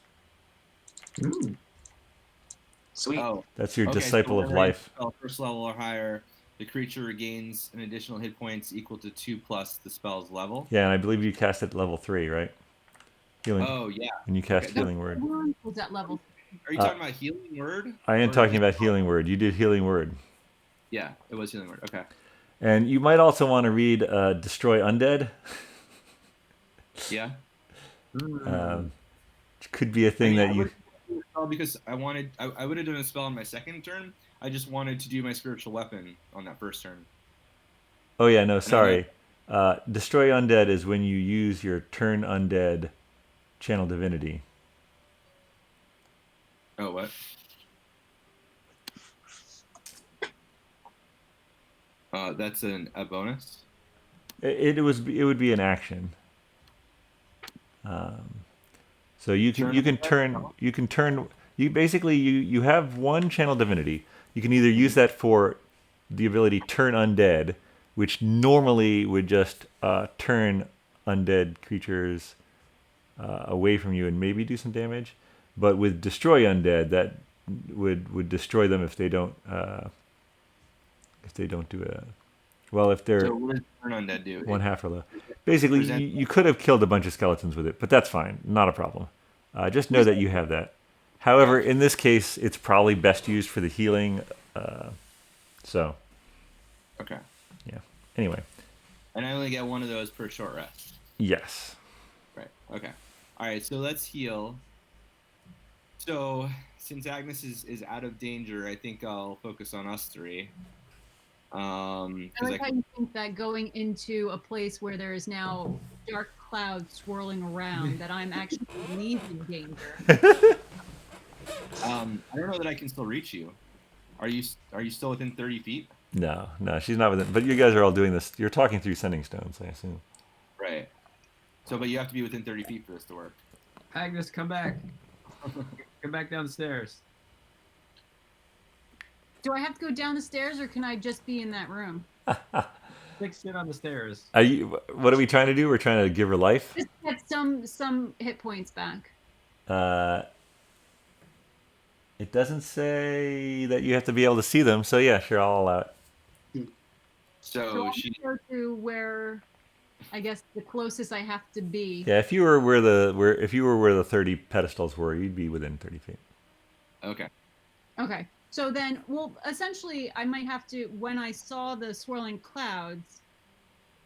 Sweet. Oh, That's your okay, Disciple so of whenever I Life. spell first level or higher, the creature regains an additional hit points equal to 2 plus the spell's level. Yeah, and I believe you cast it at level 3, right? Healing. Oh, yeah. And you cast Okay, Healing Word. Was at level. Are you talking about Healing Word? I am Or talking just- about Healing Word. You did Healing Word. Yeah, it was Healing Word. Okay. And you might also want to read Destroy Undead. Yeah. Which could be a thing that you... Because I would have done a spell on my second turn. I just wanted to do my spiritual weapon on that first turn. Oh, yeah, no, sorry. Destroy Undead is when you use your Turn Undead Channel Divinity. Oh, what? That's a bonus. It would be an action. So you have one Channel Divinity. You can either use that for the ability Turn Undead, which normally would just turn undead creatures away from you and maybe do some damage, but with Destroy Undead, that would destroy them if they don't do a well, if they're So what does Turn Undead do? one half or low. Basically, you could have killed a bunch of skeletons with it, but that's fine, not a problem. Just know that you have that. However, in this case, it's probably best used for the healing. So, Okay. yeah. Anyway, And I only get one of those per short rest. yes. Right. Okay. All right. So let's heal. So since Agnes is out of danger, I think I'll focus on us three. I like how you think that going into a place where there is now dark clouds swirling around, that I'm actually leaving danger. I don't know that I can still reach you. Are you still within 30 feet? No, she's not within. But you guys are all doing this. You're talking through sending stones, I assume. Right. So, but you have to be within 30 feet for this to work. Agnes, come back. Come back downstairs. Do I have to go down the stairs, or can I just be in that room? Fix it on the stairs. What are we trying to do? We're trying to give her life. Just get some hit points back. It doesn't say that you have to be able to see them, so yeah, sure, I'll allow it. So I'll she go to where, I guess, the closest I have to be. Yeah, if you were where the 30 pedestals were, you'd be within 30 feet. okay. Okay. So then, well, essentially, I might have to, when I saw the swirling clouds,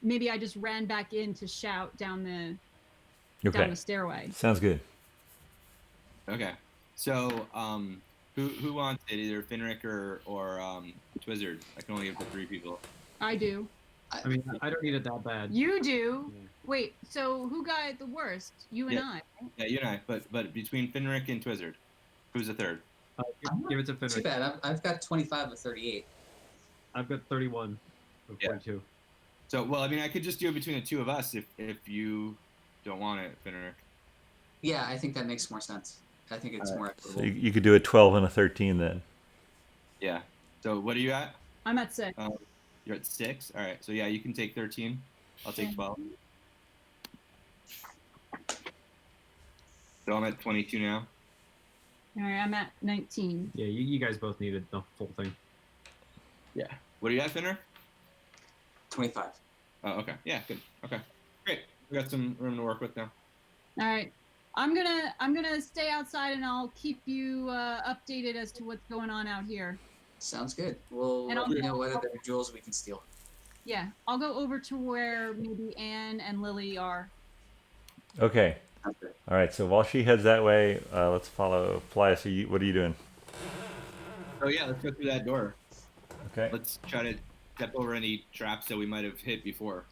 maybe I just ran back in to shout down the stairway. Sounds good. Okay. So who wants it? Either Finric or Twizzard. I can only give it to 3 people. I do. I mean, I don't need it that bad. You do. Wait. So who got it the worst? You and I. Yeah, you and I. But between Finric and Twizzard, who's the third? Give it to Too Finric. bad. I've got 25 of 38. I've got 31 of Yeah. 42. So well, I mean, I could just do it between the 2 of us if you don't want it, Finric. Yeah, I think that makes more sense. I think it's more equitable. So you could do a 12 and a 13 then. Yeah. So what are you at? I'm at 6. You're at 6. All right. So yeah, you can take 13. I'll take 12. So I'm at 22 now. All right. I'm at 19. Yeah, you guys both needed the full thing. Yeah. What are you at, Finric? 25. Oh, okay. Yeah, good. Okay. Great. We got some room to work with now. All right. I'm gonna stay outside and I'll keep you updated as to what's going on out here. Sounds good. We'll And let I'll- you know whether there are jewels we can steal. Yeah, I'll go over to where maybe Anne and Lily are. Okay. Sounds good. All right. So while she heads that way, let's follow Paelias. What are you doing? Oh yeah, let's go through that door. Okay. Let's try to step over any traps that we might have hit before.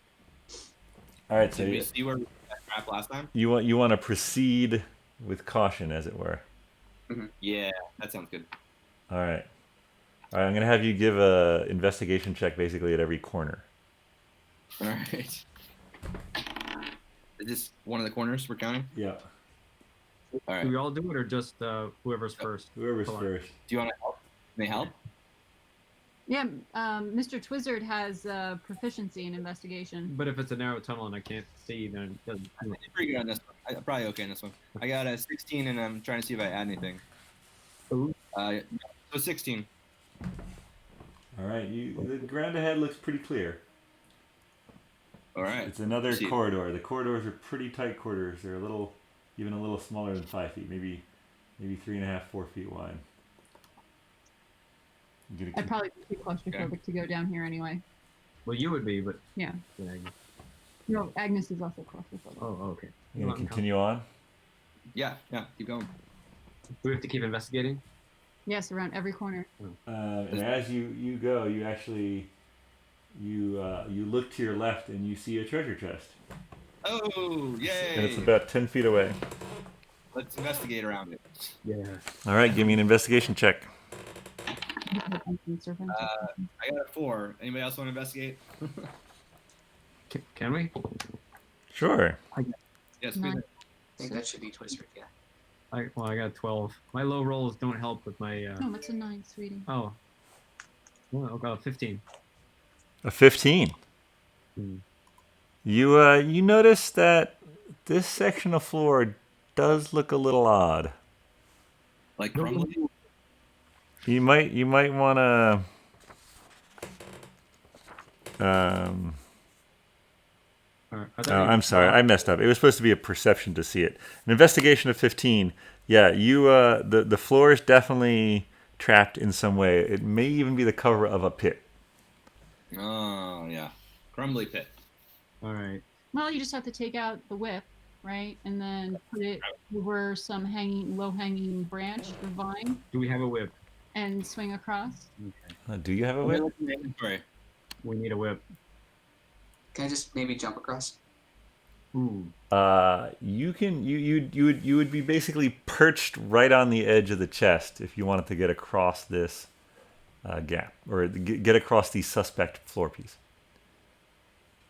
All right. So Did we see where we hit that trap last time? you want to proceed with caution, as it were. Yeah, that sounds good. All right. All right. I'm gonna have you give a investigation check basically at every corner. All right. Is this one of the corners we're counting? Yeah. All right. Do we all do it or just whoever's first? Whoever's Come on. first. Do you want to help? Can they help? Yeah, Mr. Twizzard has proficiency in investigation. But if it's a narrow tunnel and I can't see, then it doesn't. I'm pretty good on this one. I'm probably okay on this one. I got a 16, and I'm trying to see if I add anything. Ooh. So 16. All right. The ground ahead looks pretty clear. All right. It's another See. corridor. The corridors are pretty tight corridors. They're even a little smaller than 5 feet, maybe 3.5, 4 feet wide. I'd probably be too claustrophobic to go down here anyway. Well, you would be, but Yeah. yeah. No, Agnes is also claustrophobic. Oh, okay. You gonna continue on? Yeah, keep going. Do we have to keep investigating? Yes, around every corner. And as you go, you actually you look to your left and you see a treasure chest, Oh, yay! and it's about 10 feet away. Let's investigate around it. Yeah. All right, give me an investigation check. I got a 4. Anybody else want to investigate? Can we? Sure. Yes, Nine. please. I think that should be Twizzard, yeah. I got 12. My low rolls don't help with my. No, what's a 9, sweetie? Oh. Well, I got 15. A 15. Hmm. You notice that this section of floor does look a little odd. Like crumbly? You might want to. I'm sorry, I messed up. It was supposed to be a perception to see it. An investigation of 15. Yeah, the floor is definitely trapped in some way. It may even be the cover of a pit. Oh, yeah. Crumbly pit. All right. Well, you just have to take out the whip, right? And then put it over some low-hanging branch or vine Do we have a whip? and swing across. Do you have a Okay, whip? look in the inventory. We need a whip. Can I just maybe jump across? Ooh. You can you would be basically perched right on the edge of the chest if you wanted to get across this gap or get across the suspect floor piece.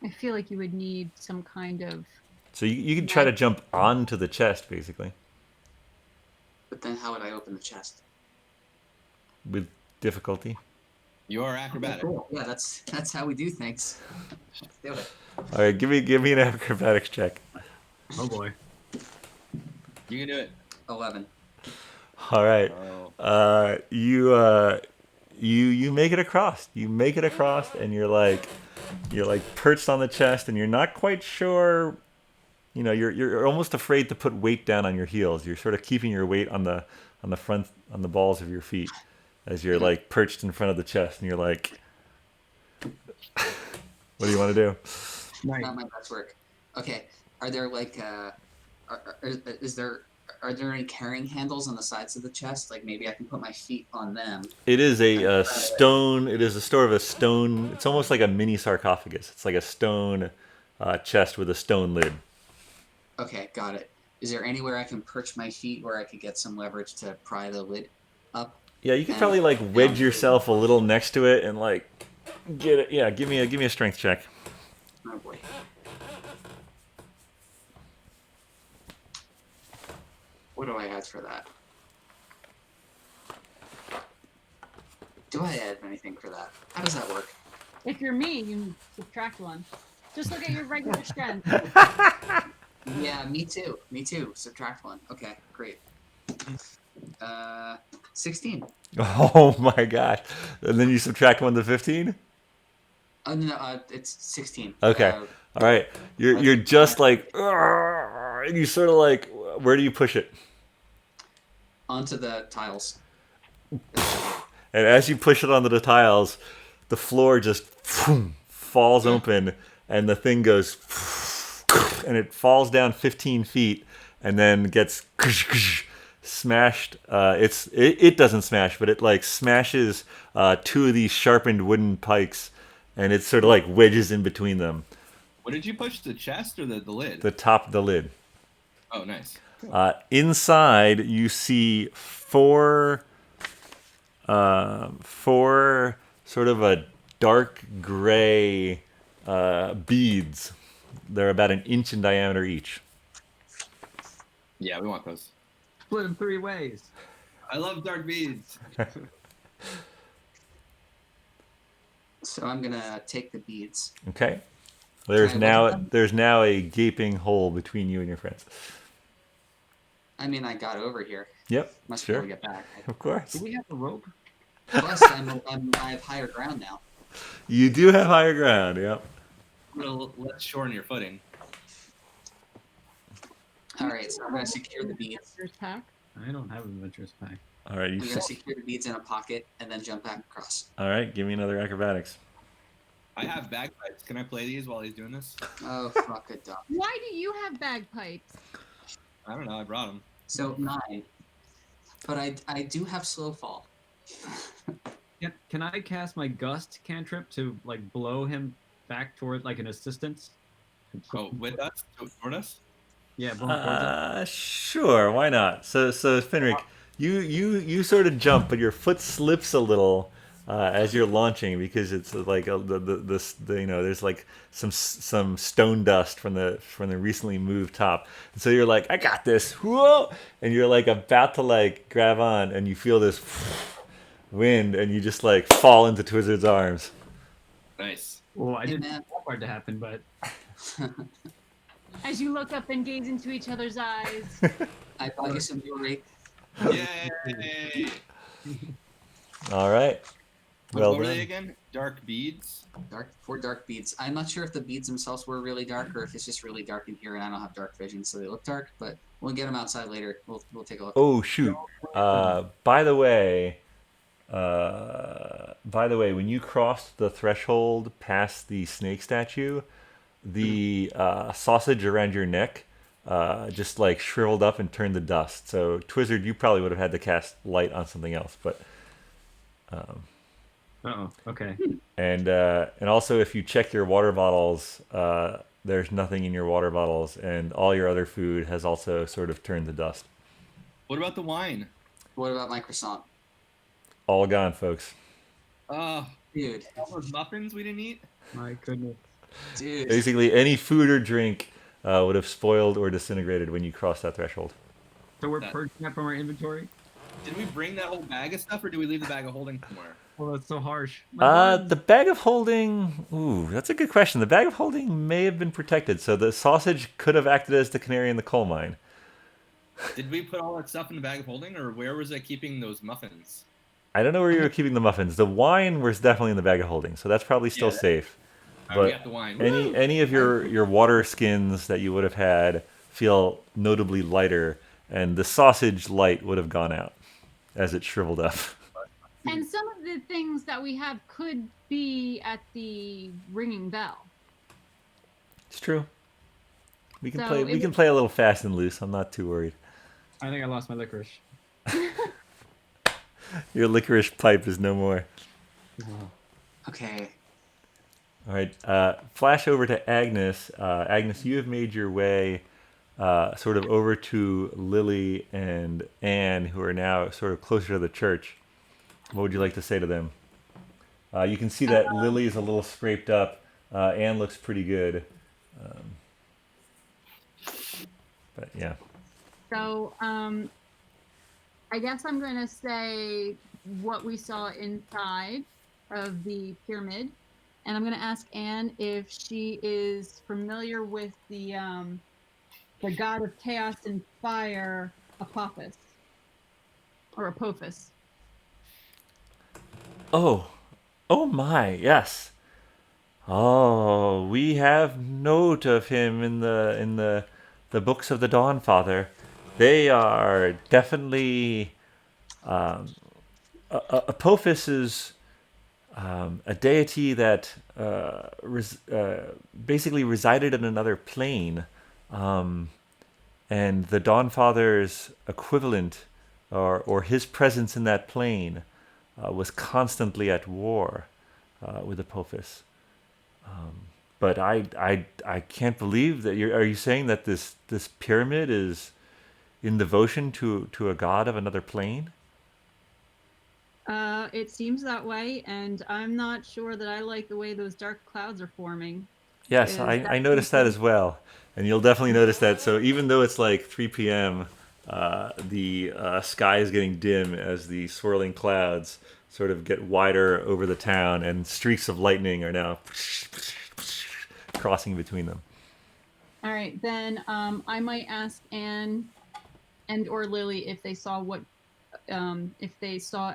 I feel like you would need some kind of So you can try to jump onto the chest, basically, But then how would I open the chest? with difficulty. You are acrobatic. Cool. Yeah, that's how we do things. Let's do it. All right, give me an acrobatics check. Oh boy. You can do it. 11. All right. Oh. You make it across. You make it across, and you're like perched on the chest, and you're not quite sure. You know, you're almost afraid to put weight down on your heels. You're sort of keeping your weight on the front, on the balls of your feet, as you're like perched in front of the chest, and you're like, what do you want to do? Nice. Not my best work. Okay. Are there like are there any carrying handles on the sides of the chest? Like maybe I can put my feet on them. It is a stone. It is a sort of a stone. It's almost like a mini sarcophagus. It's like a stone chest with a stone lid. Okay, got it. Is there anywhere I can perch my feet where I could get some leverage to pry the lid up? Yeah, you could probably like wedge yourself a little next to it and like get it. Yeah, give me a strength check. Oh boy. What do I add for that? Do I add anything for that? How does that work? If you're me, you subtract 1. Just look at your regular strength. Yeah, me too. Me too. Subtract 1. Okay, great. 16. Oh my gosh! And then you subtract 1 to 15. Oh no, it's 16. Okay. All right. You're just like, "Argh," and you sort of like, where do you push it? Onto the tiles. And as you push it onto the tiles, the floor just falls open, and the thing goes, and it falls down 15 feet, and then gets smashed. It doesn't smash, but it like smashes 2 of these sharpened wooden pikes, and it sort of like wedges in between them. What did you push? The chest or the lid? The top of the lid. Oh, nice. Inside, you see 4 sort of a dark gray beads. They're about an inch in diameter each. Yeah, we want those. Split in 3 ways. I love dark beads. So I'm gonna take the beads. Okay. Can I wedge them? There's now a gaping hole between you and your friends. I mean, I got over here. Yep. Must be Sure. able to get back. Of course. Do we have a rope? Plus, I have higher ground now. You do have higher ground. Yep. Well, let's shorten your footing. All right, so I'm gonna secure the beads. Adventurer's pack. I don't have an adventurous pack. All right. I'm gonna secure the beads in a pocket and then jump back across. All right. Give me another acrobatics. I have bagpipes. Can I play these while he's doing this? Oh fuck a duck. Why do you have bagpipes? I don't know. I brought them. So 9. But I do have slow fall. Can I cast my gust cantrip to like blow him back toward like an assistance? Oh, with us? Toward us? Yeah, blow him towards us. Sure. Why not? So Finric, you sort of jump, but your foot slips a little as you're launching because it's like the you know there's like some stone dust from the recently moved top, and so you're like, I got this, whoa, and you're like about to like grab on, and you feel this wind, and you just like fall into Twizzard's arms. Nice. Well, I didn't man. want that part to happen, but As you look up and gaze into each other's eyes. I bought you some jewelry. Yay! All right. Well What were they done. again? Dark beads? 4 dark beads. I'm not sure if the beads themselves were really dark or if it's just really dark in here and I don't have dark vision, so they look dark. But we'll get them outside later. We'll take a look. Oh shoot! By the way, when you crossed the threshold past the snake statue, the sausage around your neck just like shriveled up and turned to dust. So Twizzard, you probably would have had to cast light on something else, but. okay. And also, if you check your water bottles, there's nothing in your water bottles, and all your other food has also sort of turned to dust. What about the wine? What about my croissant? All gone, folks. Dude. All those muffins we didn't eat? My goodness. Dude. Basically, any food or drink would have spoiled or disintegrated when you crossed that threshold. So we're That- purging that from our inventory? Did we bring that whole bag of stuff, or do we leave the bag of holding somewhere? Well, that's so harsh. My buns. The bag of holding. Ooh, that's a good question. The bag of holding may have been protected, so the sausage could have acted as the canary in the coal mine. Did we put all that stuff in the bag of holding, or where was I keeping those muffins? I don't know where you were keeping the muffins. The wine was definitely in the bag of holding, so that's probably still Yeah, that- safe. All right, we But got the wine. any of your water skins that you would have had feel notably lighter, and the sausage light would have gone out as it shriveled up. And some of the things that we have could be at the ringing bell. It's true. We can So play. it We can would- play a little fast and loose. I'm not too worried. I think I lost my licorice. Your licorice pipe is no more. Okay. All right. Flash over to Agnes. Agnes, you have made your way sort of over to Lily and Anne, who are now sort of closer to the church. What would you like to say to them? You can see that Lily is a little scraped up. Anne looks pretty good. But yeah. So, I guess I'm going to say what we saw inside of the pyramid, and I'm going to ask Anne if she is familiar with the god of chaos and fire, Apophis, or Apophis. Oh my, yes. Oh, we have note of him in the books of the Dawn Father. They are definitely Apophis is a deity that basically resided in another plane, and the Dawn Father's equivalent, or his presence in that plane, was constantly at war with Apophis. But I can't believe that are you saying that this pyramid is in devotion to a god of another plane? It seems that way, and I'm not sure that I like the way those dark clouds are forming. Yes, Is I that noticed that something- as well, and you'll definitely notice that. So even though it's like 3 p.m., the sky is getting dim as the swirling clouds sort of get wider over the town, and streaks of lightning are now crossing between them. All right, then I might ask Anne and or Lily if they saw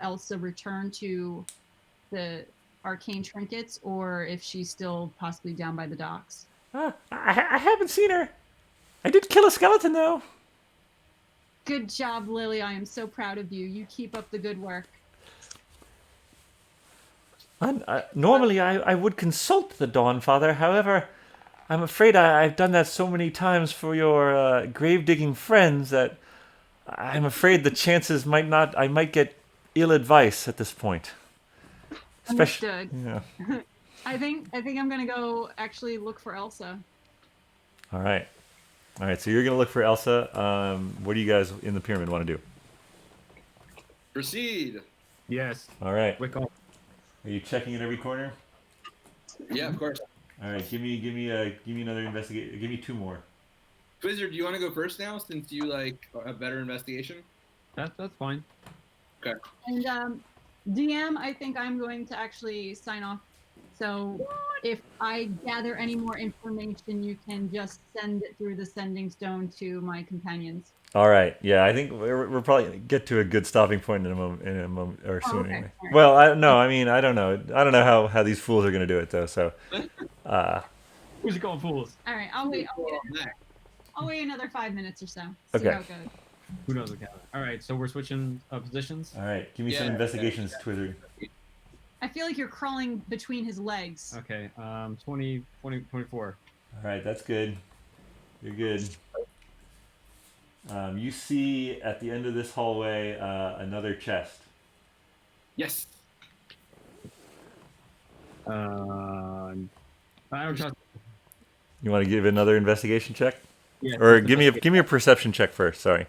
Elsa return to the arcane trinkets, or if she's still possibly down by the docks. I haven't seen her. I did kill a skeleton though. Good job, Lily. I am so proud of you. You keep up the good work. Normally, I would consult the Dawn Father. However, I'm afraid I've done that so many times for your grave digging friends that I'm afraid the chances might not. I might get ill advice at this point. Understood. Yeah. I think I'm gonna go actually look for Elsa. All right. So you're gonna look for Elsa. What do you guys in the pyramid want to do? Proceed. Yes. All right. Wake up. Are you checking in every corner? Yeah, of course. All right. Give me another investigate. Give me 2 more. Wizard, do you want to go first now, since you like a better investigation? That's fine. Okay. And DM, I think I'm going to actually sign off. So if I gather any more information, you can just send it through the sending stone to my companions. All right. Yeah, I think we're probably gonna get to a good stopping point in a moment or soon. okay. Anyway. All right. Well, I mean, I don't know. I don't know how these fools are gonna do it though. So, Who's calling fools? All right, I'll wait another 5 minutes or so. See Okay. how it goes. Who knows what kind of... All right, so we're switching positions. all right. Give me some Yeah, investigations, yeah. Twitter. I feel like you're crawling between his legs. Okay, 24. All right, that's good. You're good. You see at the end of this hallway another chest. Yes. I don't trust... You want to give another investigation check, Yeah, or just give me a perception check first? Sorry.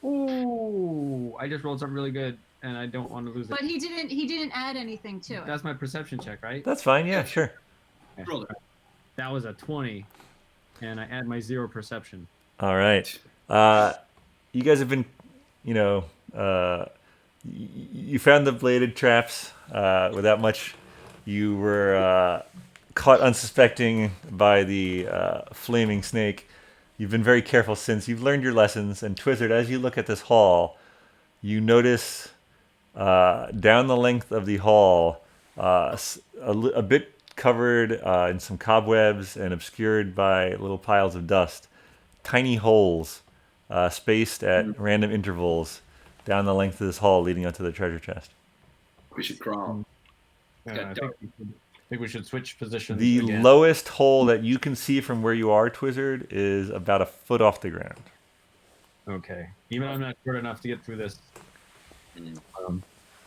Ooh, I just rolled something really good, and I don't want to lose it. But he didn't add anything to it. That's my perception check, right? That's fine. Yeah, sure. Okay. Roll it. That was a 20. and I add my 0 perception. All right. You guys have been, you know, you found the bladed traps without much. You were caught unsuspecting by the flaming snake. You've been very careful since. You've learned your lessons. And Twizzard, as you look at this hall, you notice down the length of the hall, a bit covered in some cobwebs and obscured by little piles of dust, tiny holes spaced at random intervals down the length of this hall leading up to the treasure chest. We should crawl. I think we should switch positions. The again. lowest hole that you can see from where you are, Twizzard, is about a foot off the ground. Okay. Even I'm not short enough to get through this.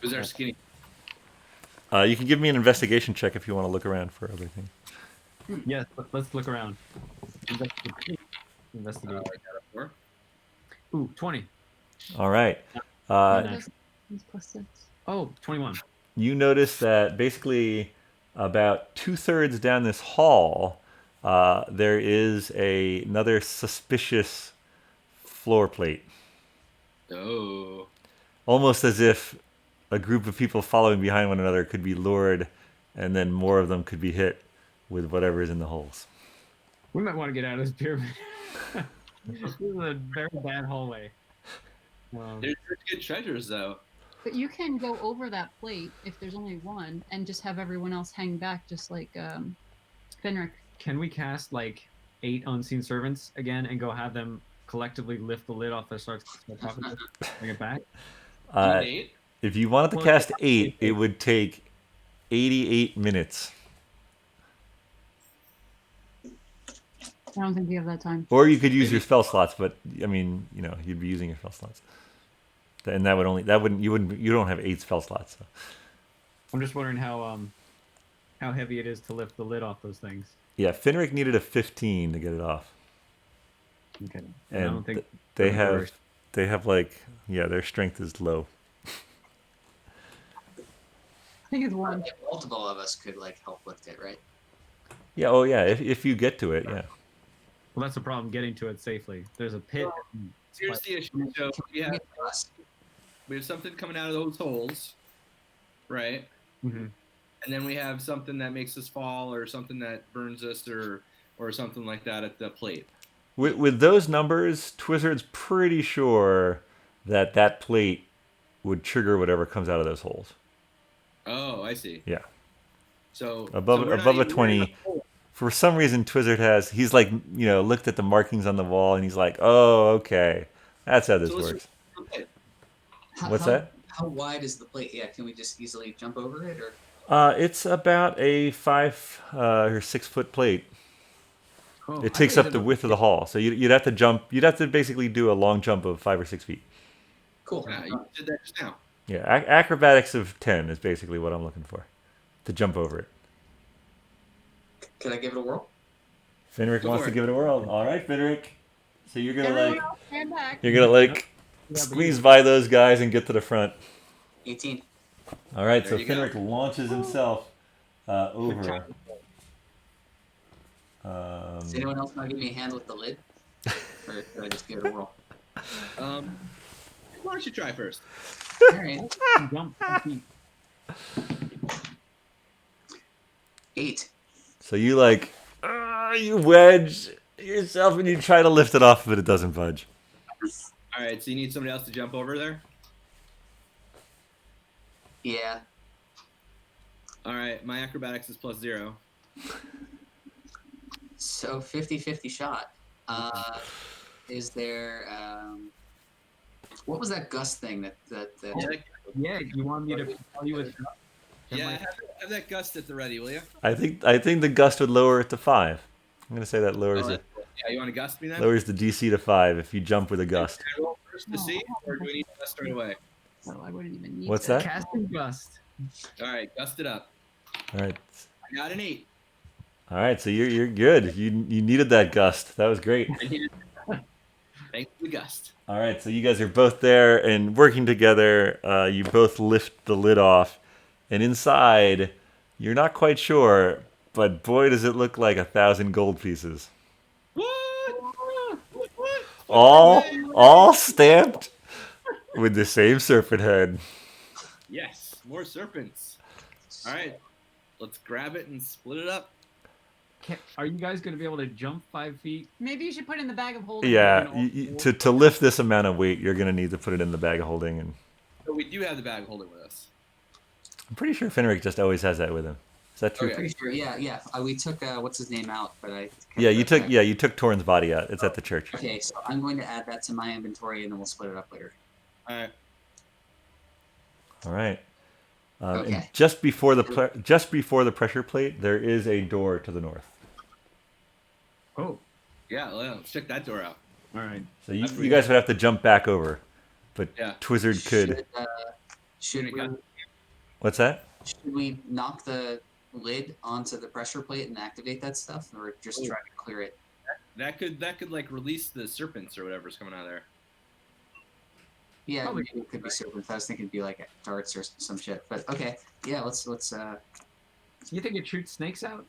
Who's our skinny? You can give me an investigation check if you want to look around for other things. Yes, let's look around. Investigate. I got a 4. Ooh, 20. All right. Plus 6. Oh, 21. You notice that basically about 2/3 down this hall, there is another suspicious floor plate. Oh. Almost as if a group of people following behind one another could be lured, and then more of them could be hit with whatever is in the holes. We might want to get out of this pyramid. This is a very bad hallway. There's good treasures, though. But you can go over that plate if there's only one, and just have everyone else hang back, just like Finric. Can we cast like 8 unseen servants again and go have them collectively lift the lid off their sarcophagus, bring it back? If you wanted to cast 8, it would take 88 minutes. I don't think we have that time. Or you could use your spell slots, but I mean, you'd be using your spell slots, and you don't have 8 spell slots. So. I'm just wondering how heavy it is to lift the lid off those things. Yeah, Finric needed a 15 to get it off. Okay, and I don't think they have their strength is low. I think it's one. Multiple of us could help lift it, right? Yeah. Oh yeah. If you get to it, yeah. Well, that's the problem, getting to it safely. There's a pit. Here's the issue. So we have something coming out of those holes, right? Mm-hmm. And then we have something that makes us fall, or something that burns us, or something like that at the plate. With those numbers, Twizzard's pretty sure that plate would trigger whatever comes out of those holes. Oh, I see. Yeah. So above a 20. For some reason, Twizzard he's looked at the markings on the wall, and he's like, oh, okay, that's how this works. What's that? How wide is the plate? Yeah, can we just easily jump over it, or? It's about a 5 or 6 foot plate. Oh, it takes up the width of the hall, so you'd have to jump. You'd have to basically do a long jump of 5 or 6 feet. Cool. Yeah, you did that just now. Yeah, acrobatics of 10 is basically what I'm looking for, to jump over it. Can I give it a whirl? Finric wants to give it a whirl. All right, Finric. So you're gonna stand back. squeeze by those guys and get to the front. 18. All right, There so you go. Finric launches himself over. Does anyone else want to give me a hand with the lid? Or should I just give it a whirl? Why don't you try first? All right. Jump 2 feet. 8. So you you wedge yourself and you try to lift it off, but it doesn't budge. All right, so you need somebody else to jump over there? Yeah. All right, my acrobatics is +0. So 50-50 shot. Is there what was that gust thing that Yeah, you want me to tell you what? Yeah, have that gust at the ready, will you? I think the gust would lower it to 5. I'm gonna say that lowers it. Yeah, you want to gust me then? Lowers the DC to 5 if you jump with a gust. Can I roll first to see, or do we need to gust right away? So I wouldn't even need What's to. that? Casting gust. All right, gust it up. All right. I got an 8. All right, so you're good. You needed that gust. That was great. Thanks for the gust. All right, so you guys are both there and working together. You both lift the lid off, and inside, you're not quite sure, but boy, does it look like 1,000 gold pieces. Woo! all stamped with the same serpent head. Yes, more serpents. All right, let's grab it and split it up. Are you guys going to be able to jump 5 feet? Maybe you should put it in the bag of holding. Yeah, to lift this amount of weight, you're gonna need to put it in the bag of holding, and So we do have the bag holder with us. I'm pretty sure Finric just always has that with him. Is that true? Okay. Pretty sure. Yeah. We took what's his name out, but I. Yeah, you took Torn's body out. It's at the church. Okay, so I'm going to add that to my inventory, and then we'll split it up later. All right. All right. And Okay. just before the pressure plate, there is a door to the north. Oh, Yeah, let's check that door out. all right. So you guys would have to jump back over, but Yeah. Twizzard could. Should What's that? we knock the lid onto the pressure plate and activate that stuff, or just try to clear it? That could like release the serpents or whatever's coming out of there. Yeah, Probably. maybe it could be serpents. I was thinking it'd be like darts or some shit. But okay, yeah, let's. You think it shoots snakes out?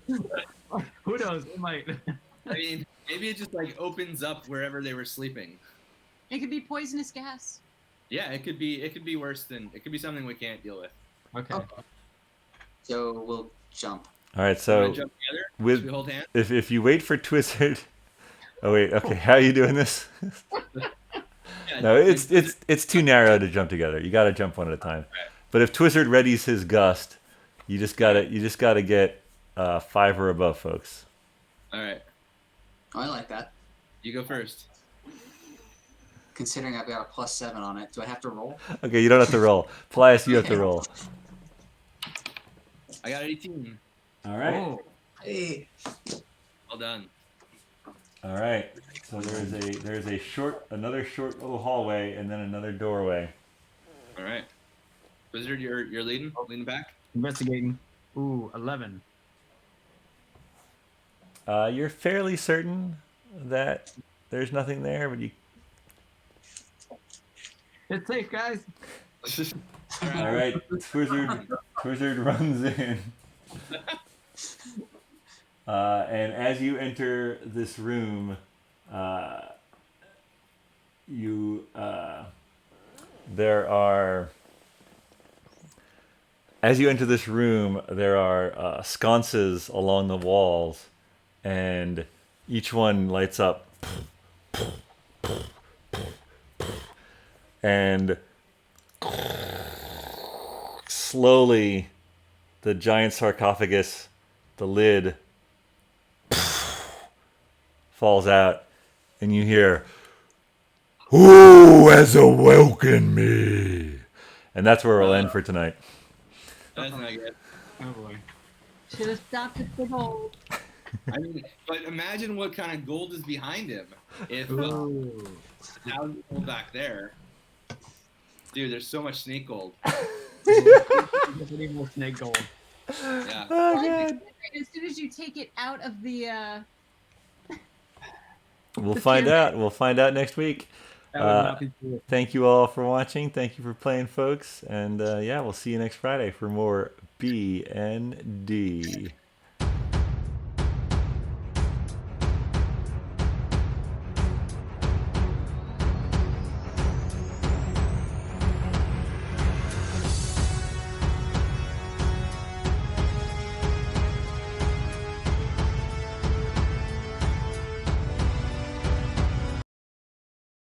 Who knows? It might. I mean, maybe it just like opens up wherever they were sleeping. It could be poisonous gas. Yeah, it could be worse than it could be something we can't deal with. Okay. Oh. So we'll jump. All right. Wanna So jump together? with- Should we hold hands? if you wait for Twizzard. Oh wait. Okay. How are you doing this? Yeah, No, it's too narrow to jump together. You got to jump one at a time. But if Twizzard readies his gust, you just gotta get 5 or above, folks. All right, Oh, I like that. you go first. Considering I've got a +7 on it, do I have to roll? Okay, you don't have to roll. Paelias, you have to roll. I got 18. All Oh, Hey. Well done. All right. So there's another short little hallway, and then another doorway. All right, Wizard, you're leading back. investigating. Ooh, 11. You're fairly certain that there's nothing there, but you. It's safe, guys. All right, Twizzard runs in. And as you enter this room, there are sconces along the walls, and each one lights up. And slowly, the giant sarcophagus, the lid, falls out, and you hear, "Who has awoken me?" And that's where we'll end for tonight. That's not good. Oh boy. Should have stopped at the hole. I mean, but imagine what kind of gold is behind him. If Ooh. thousand gold back there, dude, there's so much snake gold. Definitely more snake gold. Yeah. Oh, Well, God. as soon as you take it out of the We'll find out. We'll find out next week. That would not be cool. Thank you all for watching. Thank you for playing, folks. And yeah, we'll see you next Friday for more BND.